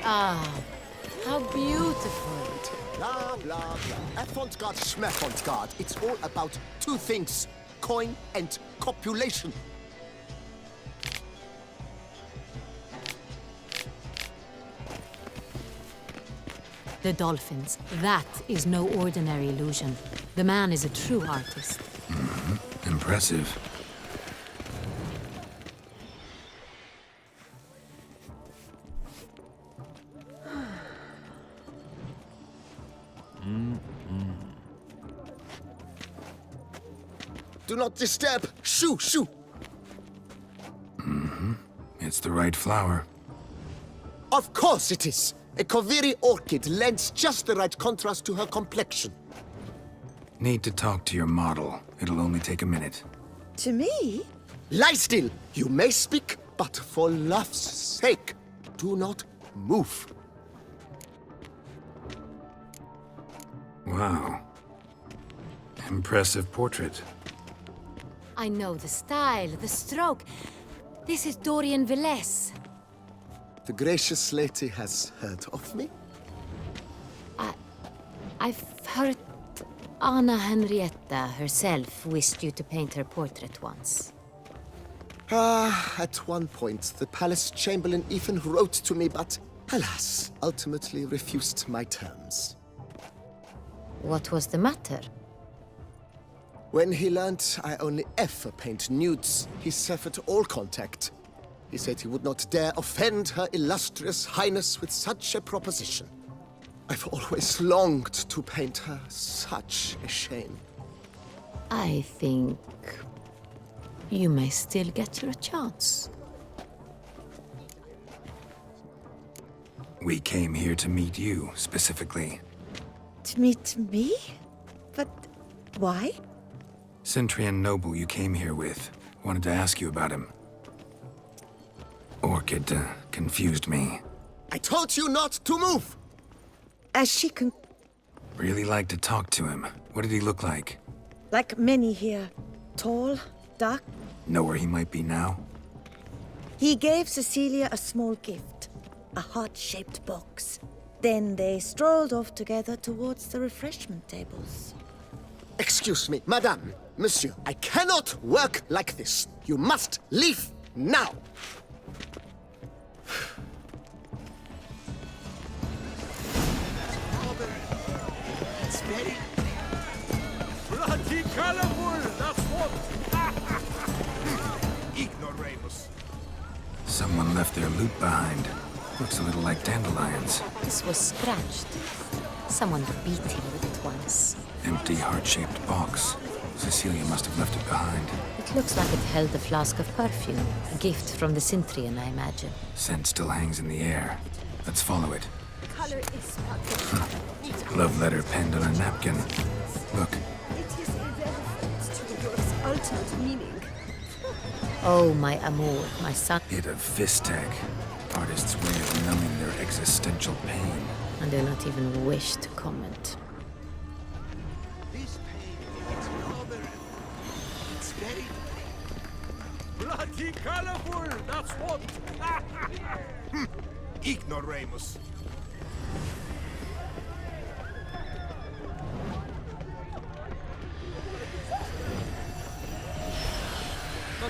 Ah, how beautiful. Blah, blah, blah. Avant-garde, schmeffant-garde. It's all about two things. Coin and copulation. The dolphins. That is no ordinary illusion. The man is a true artist. Impressive. Do not disturb! Shoo, shoo! It's the right flower. Of course it is! A Koviri orchid lends just the right contrast to her complexion. Need to talk to your model. It'll only take a minute. To me? Lie still! You may speak, but for love's sake, do not move. Wow. Impressive portrait. I know the style, the stroke. This is Dorian Villesse. The gracious lady has heard of me? I've heard Anna Henrietta herself wished you to paint her portrait once. At one point, the palace chamberlain even wrote to me, but alas, ultimately refused my terms. What was the matter? When he learned I only ever paint nudes, he severed all contact. He said he would not dare offend Her Illustrious Highness with such a proposition. I've always longed to paint her. Such a shame. I think you may still get your chance. We came here to meet you, specifically. To meet me? But why? Centrian noble you came here with. Wanted to ask you about him. Orchid confused me. I told you not to move! As she can... Really like to talk to him. What did he look like? Like many here. Tall, dark. Know where he might be now? He gave Cecilia a small gift. A heart-shaped box. Then they strolled off together towards the refreshment tables. Excuse me, madame, monsieur, I cannot work like this. You must leave now. It's very bloody colorful, that's what. Ignoramus. Someone left their loot behind. Looks a little like dandelions. This was scratched. Someone beat him with it once. Empty heart-shaped box. Cecilia must have left it behind. It looks like it held a flask of perfume. A gift from the Cintrian, I imagine. Scent still hangs in the air. Let's follow it. Color is Love letter penned on a napkin. Look. It is irrelevant to the work's ultimate meaning. Oh, my amour, my son. Hit of Vistag. Artists' way of numbing their existential pain. I do not even wish to comment. This painting is rather... It's very... bloody colorful, that's what. Ignoramus.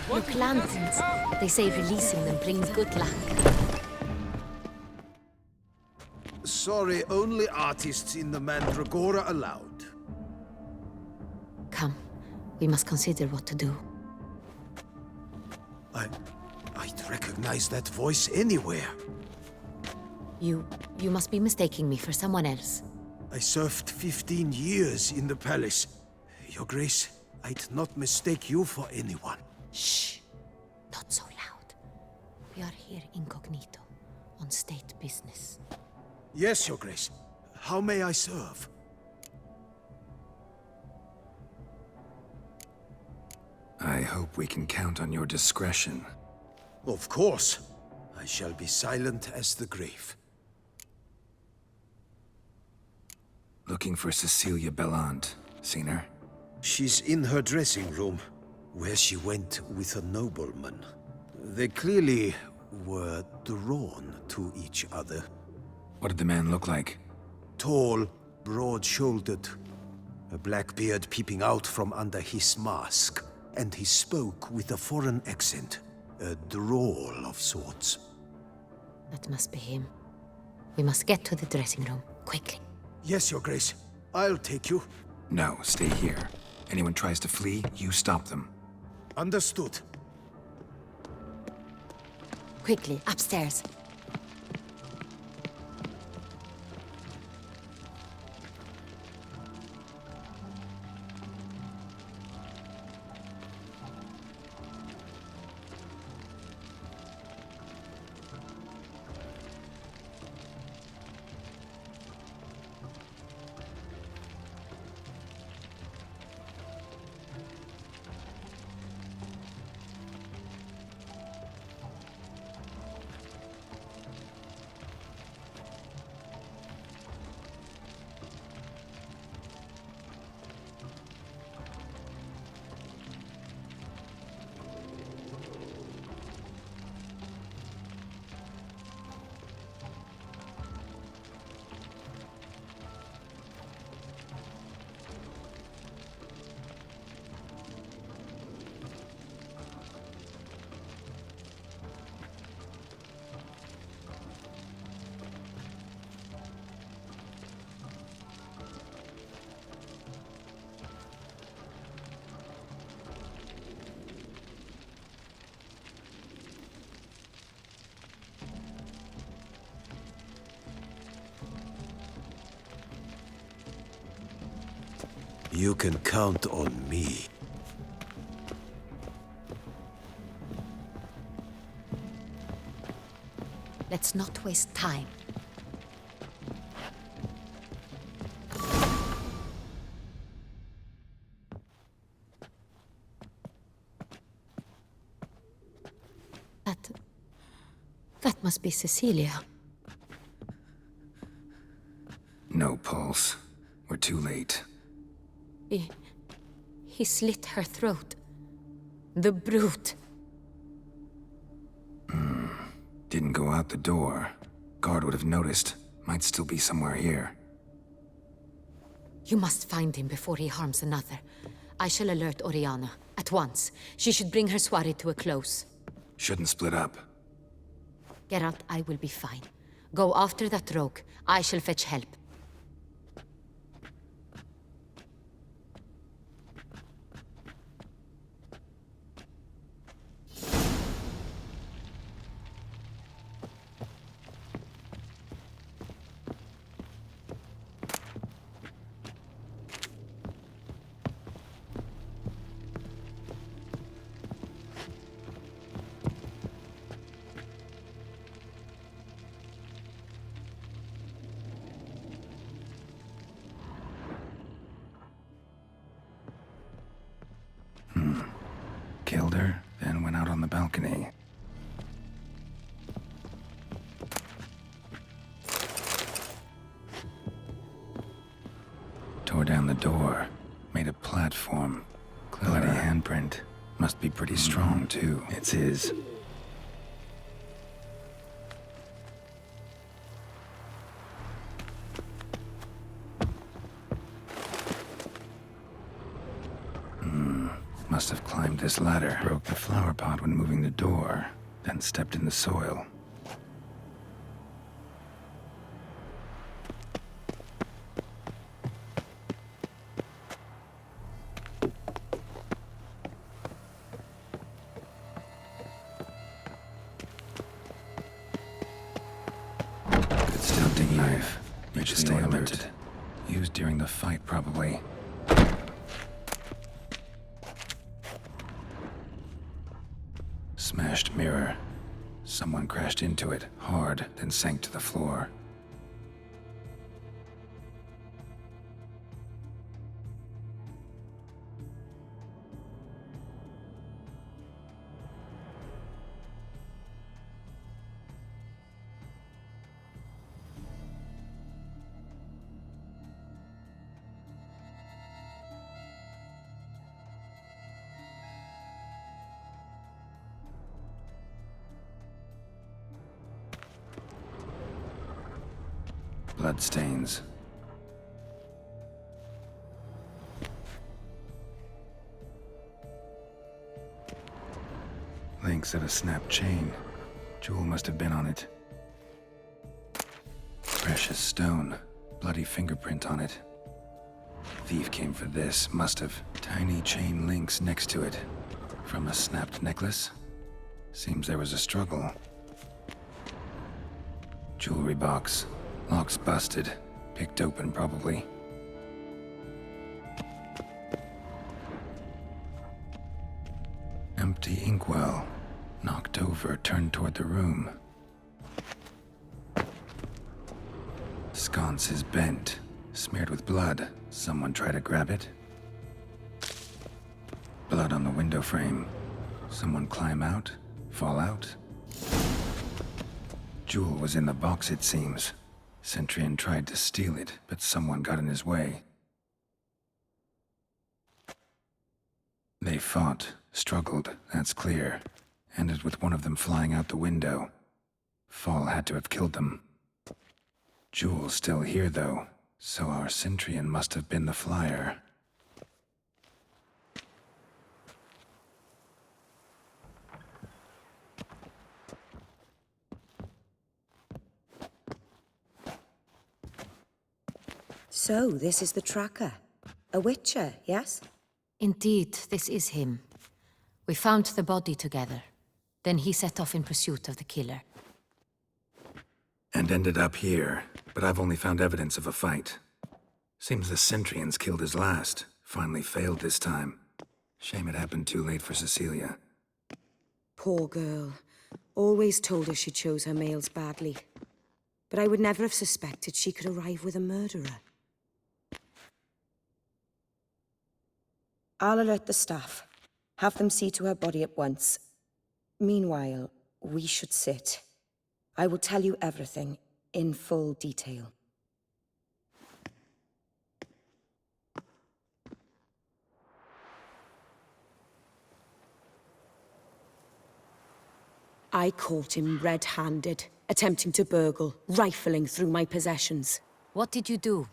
Look, lanterns. They say releasing them brings good luck. Sorry, only artists in the Mandragora allowed. Come, we must consider what to do. I'd recognize that voice anywhere. You must be mistaking me for someone else. I served 15 years in the palace. Your Grace, I'd not mistake you for anyone. Shh! Not so loud. We are here incognito, on state business. Yes, Your Grace. How may I serve? I hope we can count on your discretion. Of course. I shall be silent as the grave. Looking for Cecilia Bellant. Seen her? She's in her dressing room, where she went with a nobleman. They clearly were drawn to each other. What did the man look like? Tall, broad-shouldered, a black beard peeping out from under his mask, and he spoke with a foreign accent, a drawl of sorts. That must be him. We must get to the dressing room, quickly. Yes, Your Grace. I'll take you. No, stay here. Anyone tries to flee, you stop them. Understood. Quickly, upstairs. You can count on me. Let's not waste time. That must be Cecilia. No pulse. We're too late. He slit her throat. The brute. Didn't go out the door. Guard would have noticed. Might still be somewhere here. You must find him before he harms another. I shall alert Oriana. At once. She should bring her soirée to a close. Shouldn't split up. Geralt, I will be fine. Go after that rogue. I shall fetch help. Killed her, then went out on the balcony. Tore down the door. Made a platform. Bloody handprint. Must be pretty strong, too. It's his. Must have climbed this ladder. Broke the flower pot when moving the door, then stepped in the soil. Good stunting knife. Richly ornamented. Used during the fight, probably. Smashed mirror. Someone crashed into it, hard, then sank to the floor. Bloodstains. Links of a snapped chain. Jewel must have been on it. Precious stone. Bloody fingerprint on it. Thief came for this, must have. Tiny chain links next to it. From a snapped necklace? Seems there was a struggle. Jewelry box. Lock's busted. Picked open, probably. Empty inkwell. Knocked over, turned toward the room. Sconce is bent. Smeared with blood. Someone try to grab it? Blood on the window frame. Someone climb out? Fall out? Jewel was in the box, it seems. Centurion tried to steal it, but someone got in his way. They fought, struggled, that's clear. Ended with one of them flying out the window. Fall had to have killed them. Jewel's still here, though, so our Centurion must have been the flyer. So, this is the tracker. A witcher, yes? Indeed, this is him. We found the body together. Then he set off in pursuit of the killer. And ended up here, but I've only found evidence of a fight. Seems the Centurions killed his last. Finally failed this time. Shame it happened too late for Cecilia. Poor girl. Always told her she chose her males badly. But I would never have suspected she could arrive with a murderer. I'll alert the staff. Have them see to her body at once. Meanwhile, we should sit. I will tell you everything, in full detail. I caught him red-handed, attempting to burgle, rifling through my possessions. What did you do?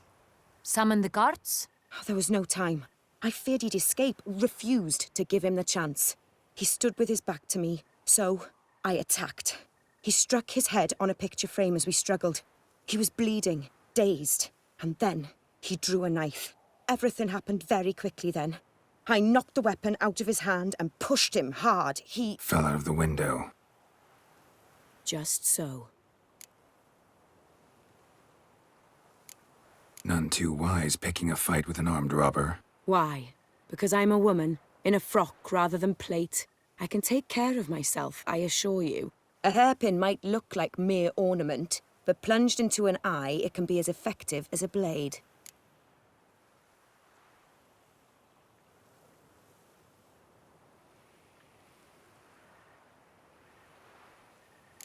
Summon the guards? There was no time. I feared he'd escape, refused to give him the chance. He stood with his back to me, so I attacked. He struck his head on a picture frame as we struggled. He was bleeding, dazed, and then he drew a knife. Everything happened very quickly then. I knocked the weapon out of his hand and pushed him hard. He fell out of the window. Just so. None too wise picking a fight with an armed robber. Why? Because I'm a woman, in a frock rather than plate. I can take care of myself, I assure you. A hairpin might look like mere ornament, but plunged into an eye, it can be as effective as a blade.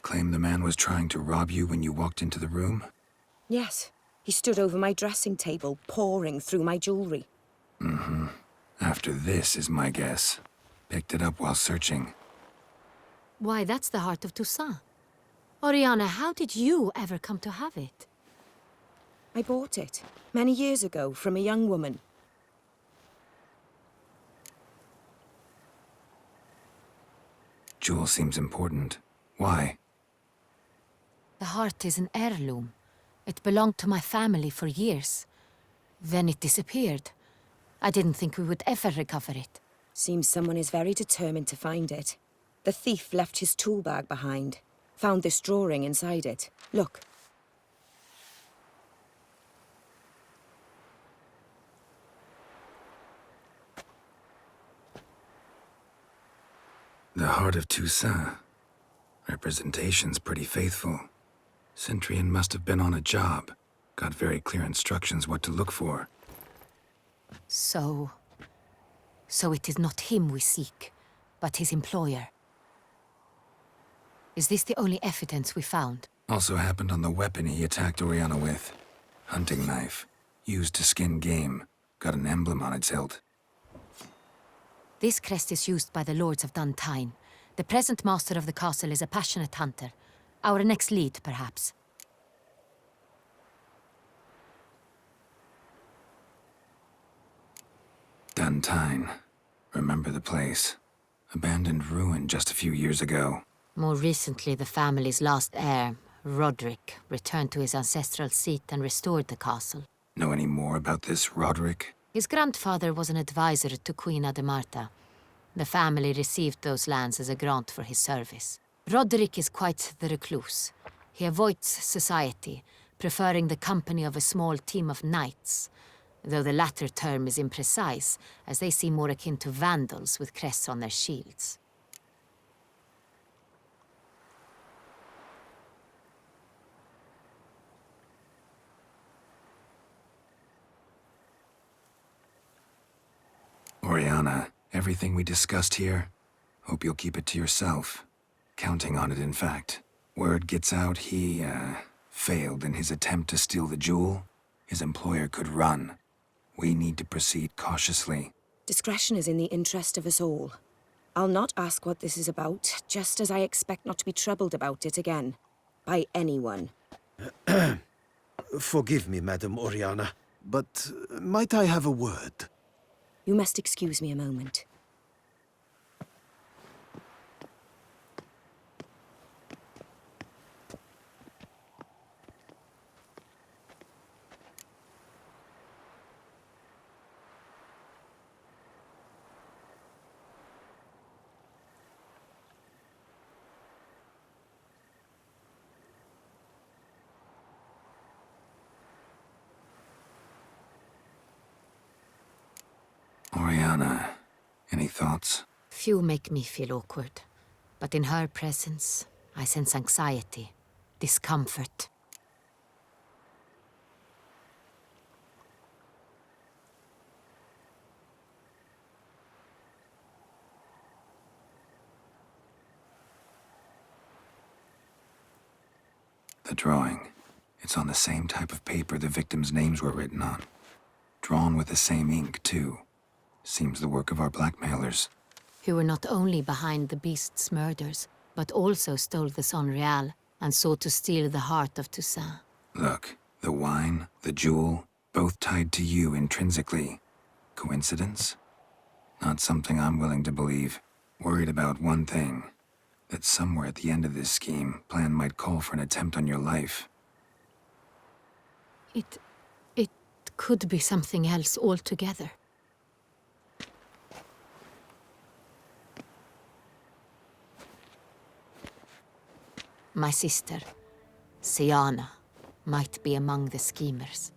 Claim the man was trying to rob you when you walked into the room? Yes. He stood over my dressing table, pouring through my jewelry. Mm-hmm. After this is my guess. Picked it up while searching. Why, that's the heart of Toussaint. Oriana, how did you ever come to have it? I bought it, many years ago, from a young woman. Jewel seems important. Why? The heart is an heirloom. It belonged to my family for years. Then it disappeared. I didn't think we would ever recover it. Seems someone is very determined to find it. The thief left his tool bag behind. Found this drawing inside it. Look. The heart of Toussaint. Representation's pretty faithful. Centurion must have been on a job. Got very clear instructions what to look for. So it is not him we seek, but his employer. Is this the only evidence we found? Also happened on the weapon he attacked Oriana with. Hunting knife. Used to skin game. Got an emblem on its hilt. This crest is used by the Lords of Duntine. The present master of the castle is a passionate hunter. Our next lead, perhaps. Duntine. Remember the place. Abandoned ruin just a few years ago. More recently, the family's last heir, Roderick, returned to his ancestral seat and restored the castle. Know any more about this Roderick? His grandfather was an advisor to Queen Ademarta. The family received those lands as a grant for his service. Roderick is quite the recluse. He avoids society, preferring the company of a small team of knights, though the latter term is imprecise, as they seem more akin to vandals with crests on their shields. Oriana, everything we discussed here, hope you'll keep it to yourself. Counting on it, in fact. Word gets out he, failed in his attempt to steal the jewel. His employer could run. We need to proceed cautiously. Discretion is in the interest of us all. I'll not ask what this is about, just as I expect not to be troubled about it again. By anyone. Forgive me, Madam Oriana, but might I have a word? You must excuse me a moment. Oriana, any thoughts? Few make me feel awkward, but in her presence, I sense anxiety, discomfort. The drawing. It's on the same type of paper the victims' names were written on. Drawn with the same ink, too. Seems the work of our blackmailers. Who were not only behind the beast's murders, but also stole the Sonreal and sought to steal the heart of Toussaint. Look, the wine, the jewel, both tied to you intrinsically. Coincidence? Not something I'm willing to believe. Worried about one thing. That somewhere at the end of this scheme, plan might call for an attempt on your life. It could be something else altogether. My sister, Siana, might be among the schemers.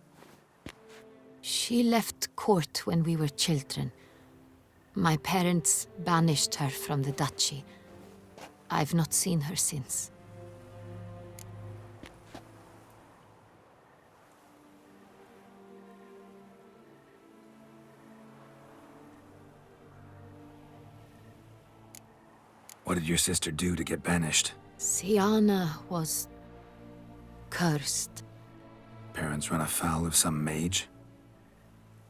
She left court when we were children. My parents banished her from the duchy. I've not seen her since. What did your sister do to get banished? Siana was cursed. Parents run afoul of some mage?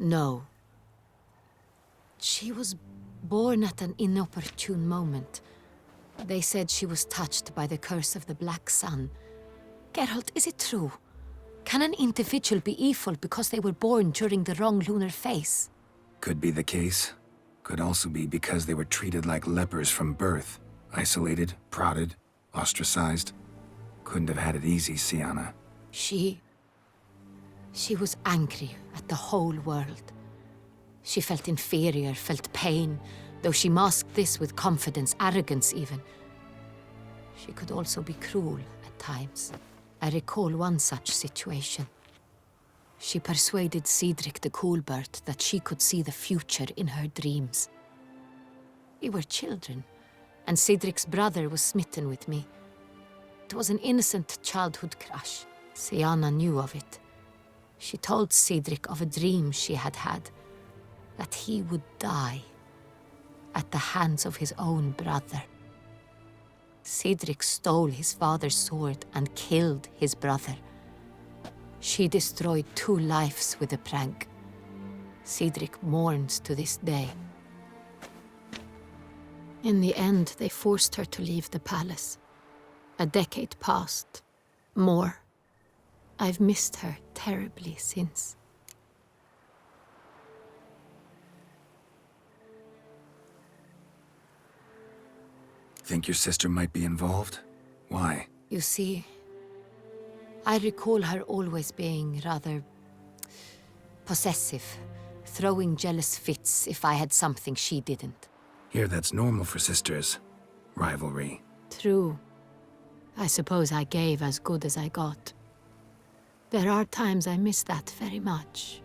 No. She was born at an inopportune moment. They said she was touched by the curse of the Black Sun. Geralt, is it true? Can an individual be evil because they were born during the wrong lunar phase? Could be the case. Could also be because they were treated like lepers from birth. Isolated, prodded, ostracized. Couldn't have had it easy, Siana. She was angry at the whole world. She felt inferior, felt pain, though she masked this with confidence, arrogance even. She could also be cruel at times. I recall one such situation. She persuaded Cedric the Coolbird that she could see the future in her dreams. We were children, and Cedric's brother was smitten with me. It was an innocent childhood crush. Siana knew of it. She told Cedric of a dream she had had, that he would die at the hands of his own brother. Cedric stole his father's sword and killed his brother. She destroyed 2 lives with a prank. Cedric mourns to this day. In the end, they forced her to leave the palace. A decade passed. More. I've missed her terribly since. Think your sister might be involved? Why? You see, I recall her always being rather possessive, throwing jealous fits if I had something she didn't. Here, that's normal for sisters. Rivalry. True. I suppose I gave as good as I got. There are times I miss that very much.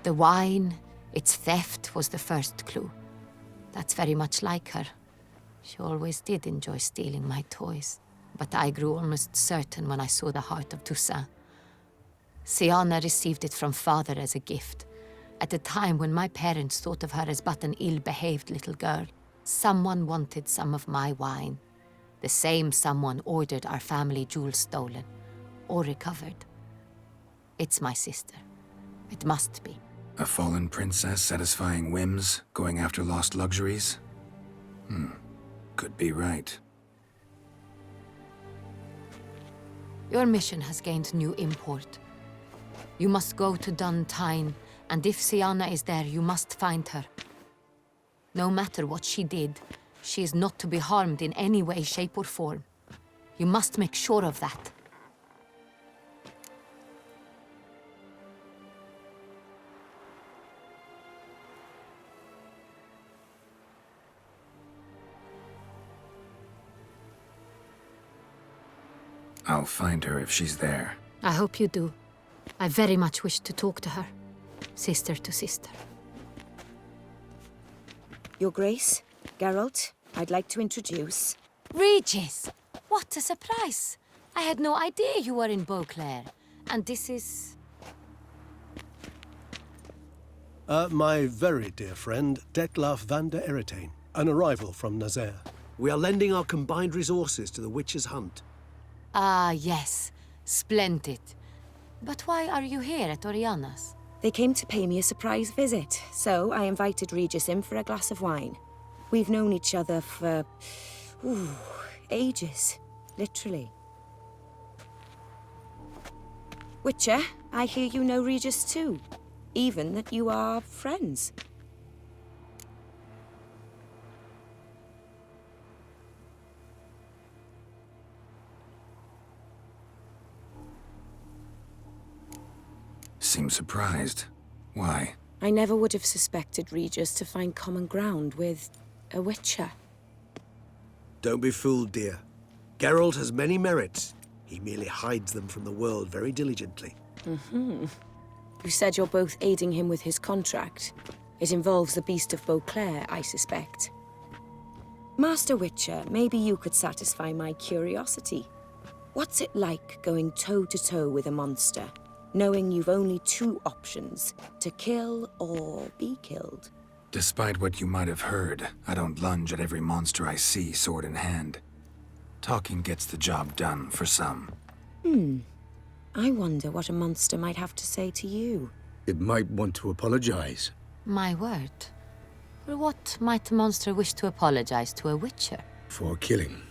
The wine, its theft, was the first clue. That's very much like her. She always did enjoy stealing my toys. But I grew almost certain when I saw the heart of Toussaint. Siana received it from father as a gift, at a time when my parents thought of her as but an ill-behaved little girl. Someone wanted some of my wine. The same someone ordered our family jewels stolen, or recovered. It's my sister. It must be. A fallen princess satisfying whims, going after lost luxuries? Could be right. Your mission has gained new import. You must go to Dun Tyne, and if Siana is there, you must find her. No matter what she did, she is not to be harmed in any way, shape, or form. You must make sure of that. I'll find her if she's there. I hope you do. I very much wish to talk to her. Sister to sister. Your Grace, Geralt, I'd like to introduce... Regis! What a surprise! I had no idea you were in Beauclair. And this is... My very dear friend, Detlaf van der Eretain, an arrival from Nazaire. We are lending our combined resources to the Witch's Hunt. Ah, yes. Splendid. But why are you here at Oriana's? They came to pay me a surprise visit, so I invited Regis in for a glass of wine. We've known each other for... ages. Literally. Witcher, I hear you know Regis too. Even that you are friends. Seems surprised. Why? I never would have suspected Regis to find common ground with a Witcher. Don't be fooled, dear. Geralt has many merits. He merely hides them from the world very diligently. You said you're both aiding him with his contract. It involves the Beast of Beauclair, I suspect. Master Witcher, maybe you could satisfy my curiosity. What's it like going toe-to-toe with a monster, knowing you've only two options, to kill or be killed? Despite what you might have heard, I don't lunge at every monster I see sword in hand. Talking gets the job done for some. I wonder what a monster might have to say to you. It might want to apologize. My word. For what might a monster wish to apologize to a Witcher? For killing.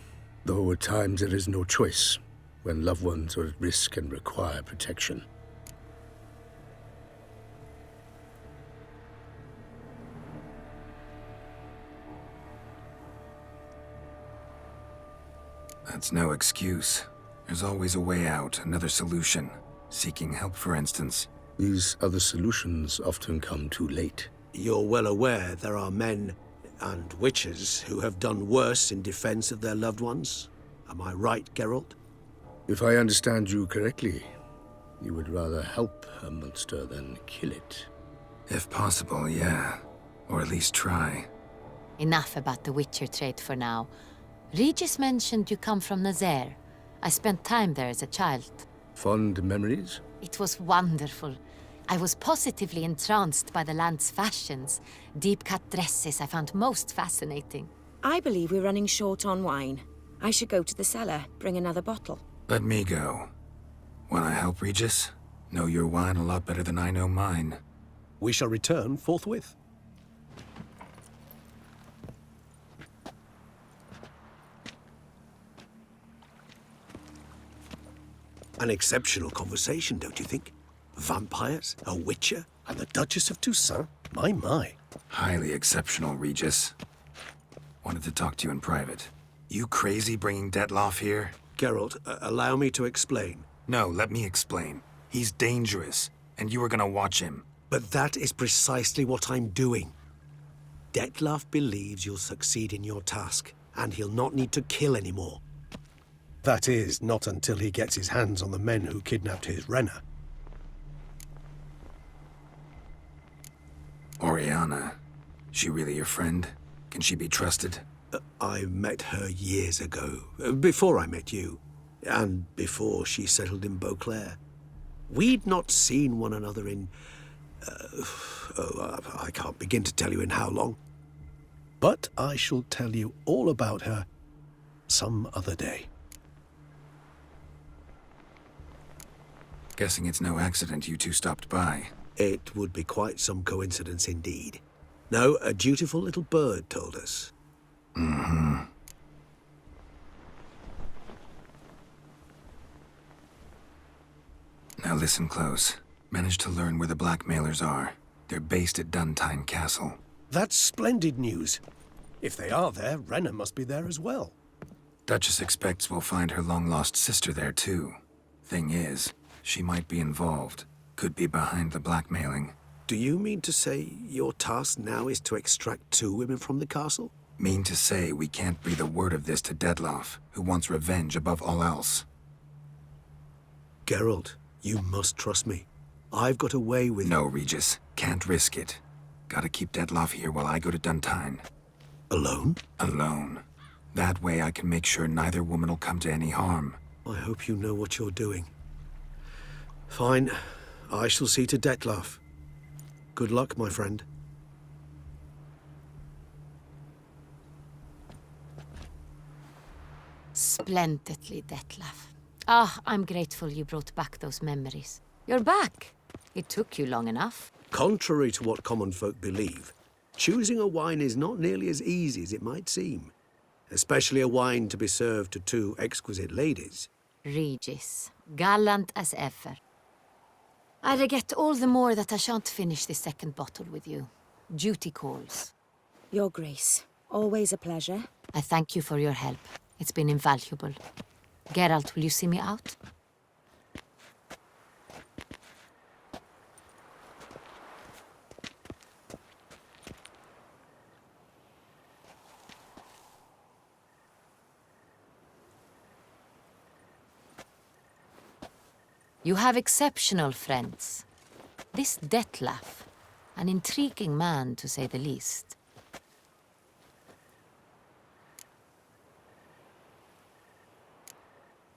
Though at times there is no choice, when loved ones are at risk and require protection. That's no excuse. There's always a way out, another solution. Seeking help, for instance. These other solutions often come too late. You're well aware there are men and witches who have done worse in defense of their loved ones. Am I right, Geralt? If I understand you correctly, you would rather help a monster than kill it. If possible, yeah. Or at least try. Enough about the Witcher trait for now. Regis mentioned you come from Nazaire. I spent time there as a child. Fond memories? It was wonderful. I was positively entranced by the land's fashions. Deep-cut dresses I found most fascinating. I believe we're running short on wine. I should go to the cellar, bring another bottle. Let me go. Wanna help, Regis? Know your wine a lot better than I know mine. We shall return forthwith. An exceptional conversation, don't you think? Vampires, a witcher, and the Duchess of Toussaint? My. Highly exceptional, Regis. Wanted to talk to you in private. You crazy bringing Detlaf here? Geralt, allow me to explain. No, let me explain. He's dangerous, and you are gonna watch him. But that is precisely what I'm doing. Detlef believes you'll succeed in your task, and he'll not need to kill anymore. That is, not until he gets his hands on the men who kidnapped his Renna. Oriana, she really your friend? Can she be trusted? I met her years ago, before I met you, and before she settled in Beauclair. We'd not seen one another in... I can't begin to tell you in how long. But I shall tell you all about her some other day. Guessing it's no accident you two stopped by. It would be quite some coincidence indeed. No, a dutiful little bird told us. Mm-hmm. Now listen close. Managed to learn where the blackmailers are. They're based at Duntine Castle. That's splendid news. If they are there, Renna must be there as well. Duchess expects we'll find her long-lost sister there, too. Thing is, she might be involved. Could be behind the blackmailing. Do you mean to say your task now is to extract 2 women from the castle? Mean to say we can't breathe a word of this to Detlef, who wants revenge above all else. Geralt, you must trust me. I've got a way with... No, Regis. Can't risk it. Gotta keep Detlef here while I go to Duntine. Alone? Alone. That way I can make sure neither woman will come to any harm. I hope you know what you're doing. Fine. I shall see to Detlef. Good luck, my friend. Splendidly, Detlef. Ah, I'm grateful you brought back those memories. You're back. It took you long enough. Contrary to what common folk believe, choosing a wine is not nearly as easy as it might seem. Especially a wine to be served to 2 exquisite ladies. Regis, gallant as ever. I regret all the more that I shan't finish the 2nd bottle with you. Duty calls. Your Grace, always a pleasure. I thank you for your help. It's been invaluable. Geralt, will you see me out? You have exceptional friends. This Detlef, an intriguing man to say the least.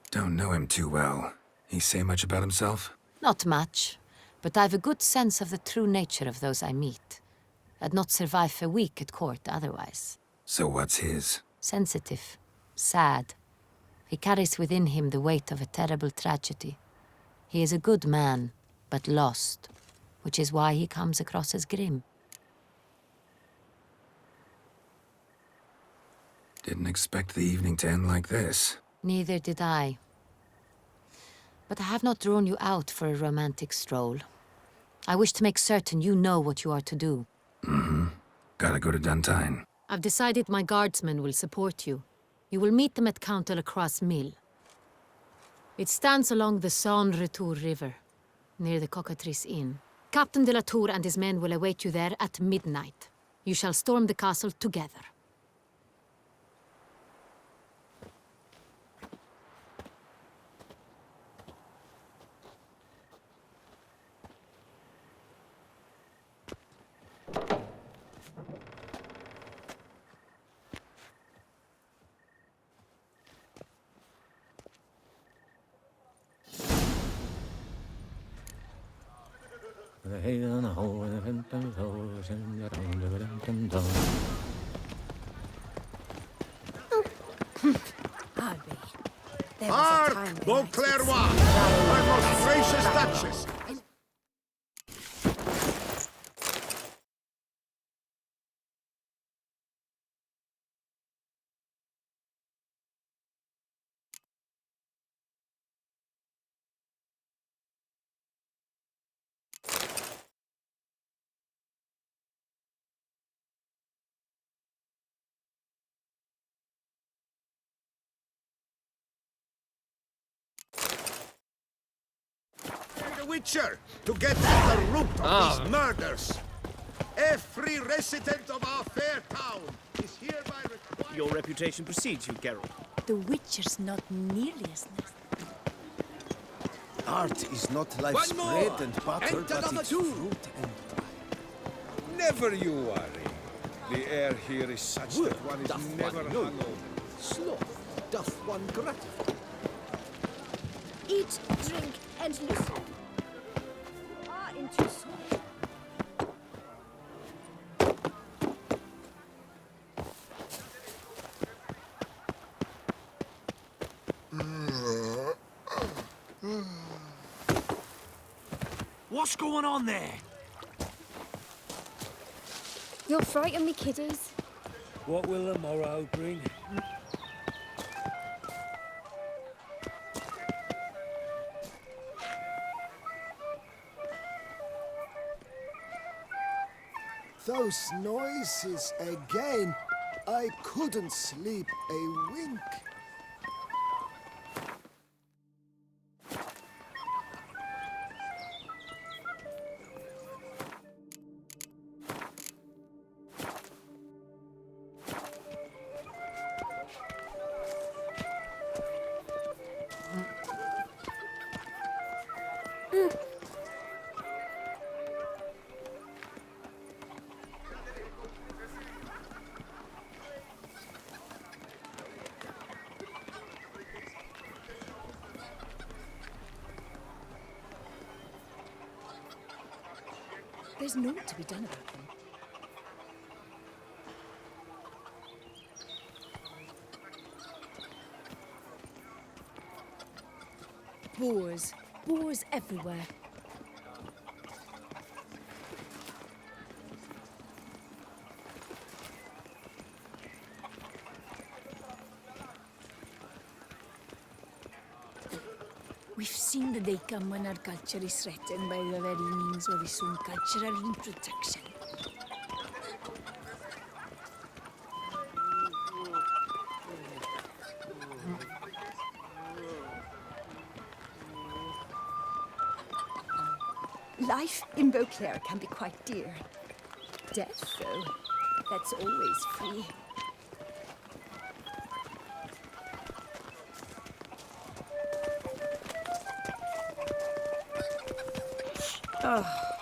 Don't know him too well. He say much about himself? Not much, but I've a good sense of the true nature of those I meet. I'd not survive a week at court otherwise. So what's his? Sensitive, sad. He carries within him the weight of a terrible tragedy. He is a good man, but lost, which is why he comes across as grim. Didn't expect the evening to end like this. Neither did I. But I have not drawn you out for a romantic stroll. I wish to make certain you know what you are to do. Mm-hmm. Gotta go to Duntine. I've decided my guardsmen will support you. You will meet them at Count de la Croix's mill. It stands along the Saône-Retour River, near the Cockatrice Inn. Captain de la Tour and his men will await you there at midnight. You shall storm the castle together. Hark, Beauclair, my most gracious Duchess! a witcher to get at the root of these murders. Every resident of our fair town is hereby required... Your reputation precedes you, Geralt. The Witcher's not nearly as nice. Art is not life's One more! bread and butter, Enter but number its 2. fruit and... Never you worry. The air here is such that one is doth never one know. hungover. Sloth doth one gratify. Eat, drink, and listen. You are in too small. What's going on there? You'll frighten me, kiddies. What will the morrow bring? Those noises again. I couldn't sleep a wink. There's naught to be done about them. Boars. Boars everywhere. We've seen the day come when our culture is threatened by the very means of its own cultural reproduction. Life in Beauclair can be quite dear. Death, though, that's always free. Oh.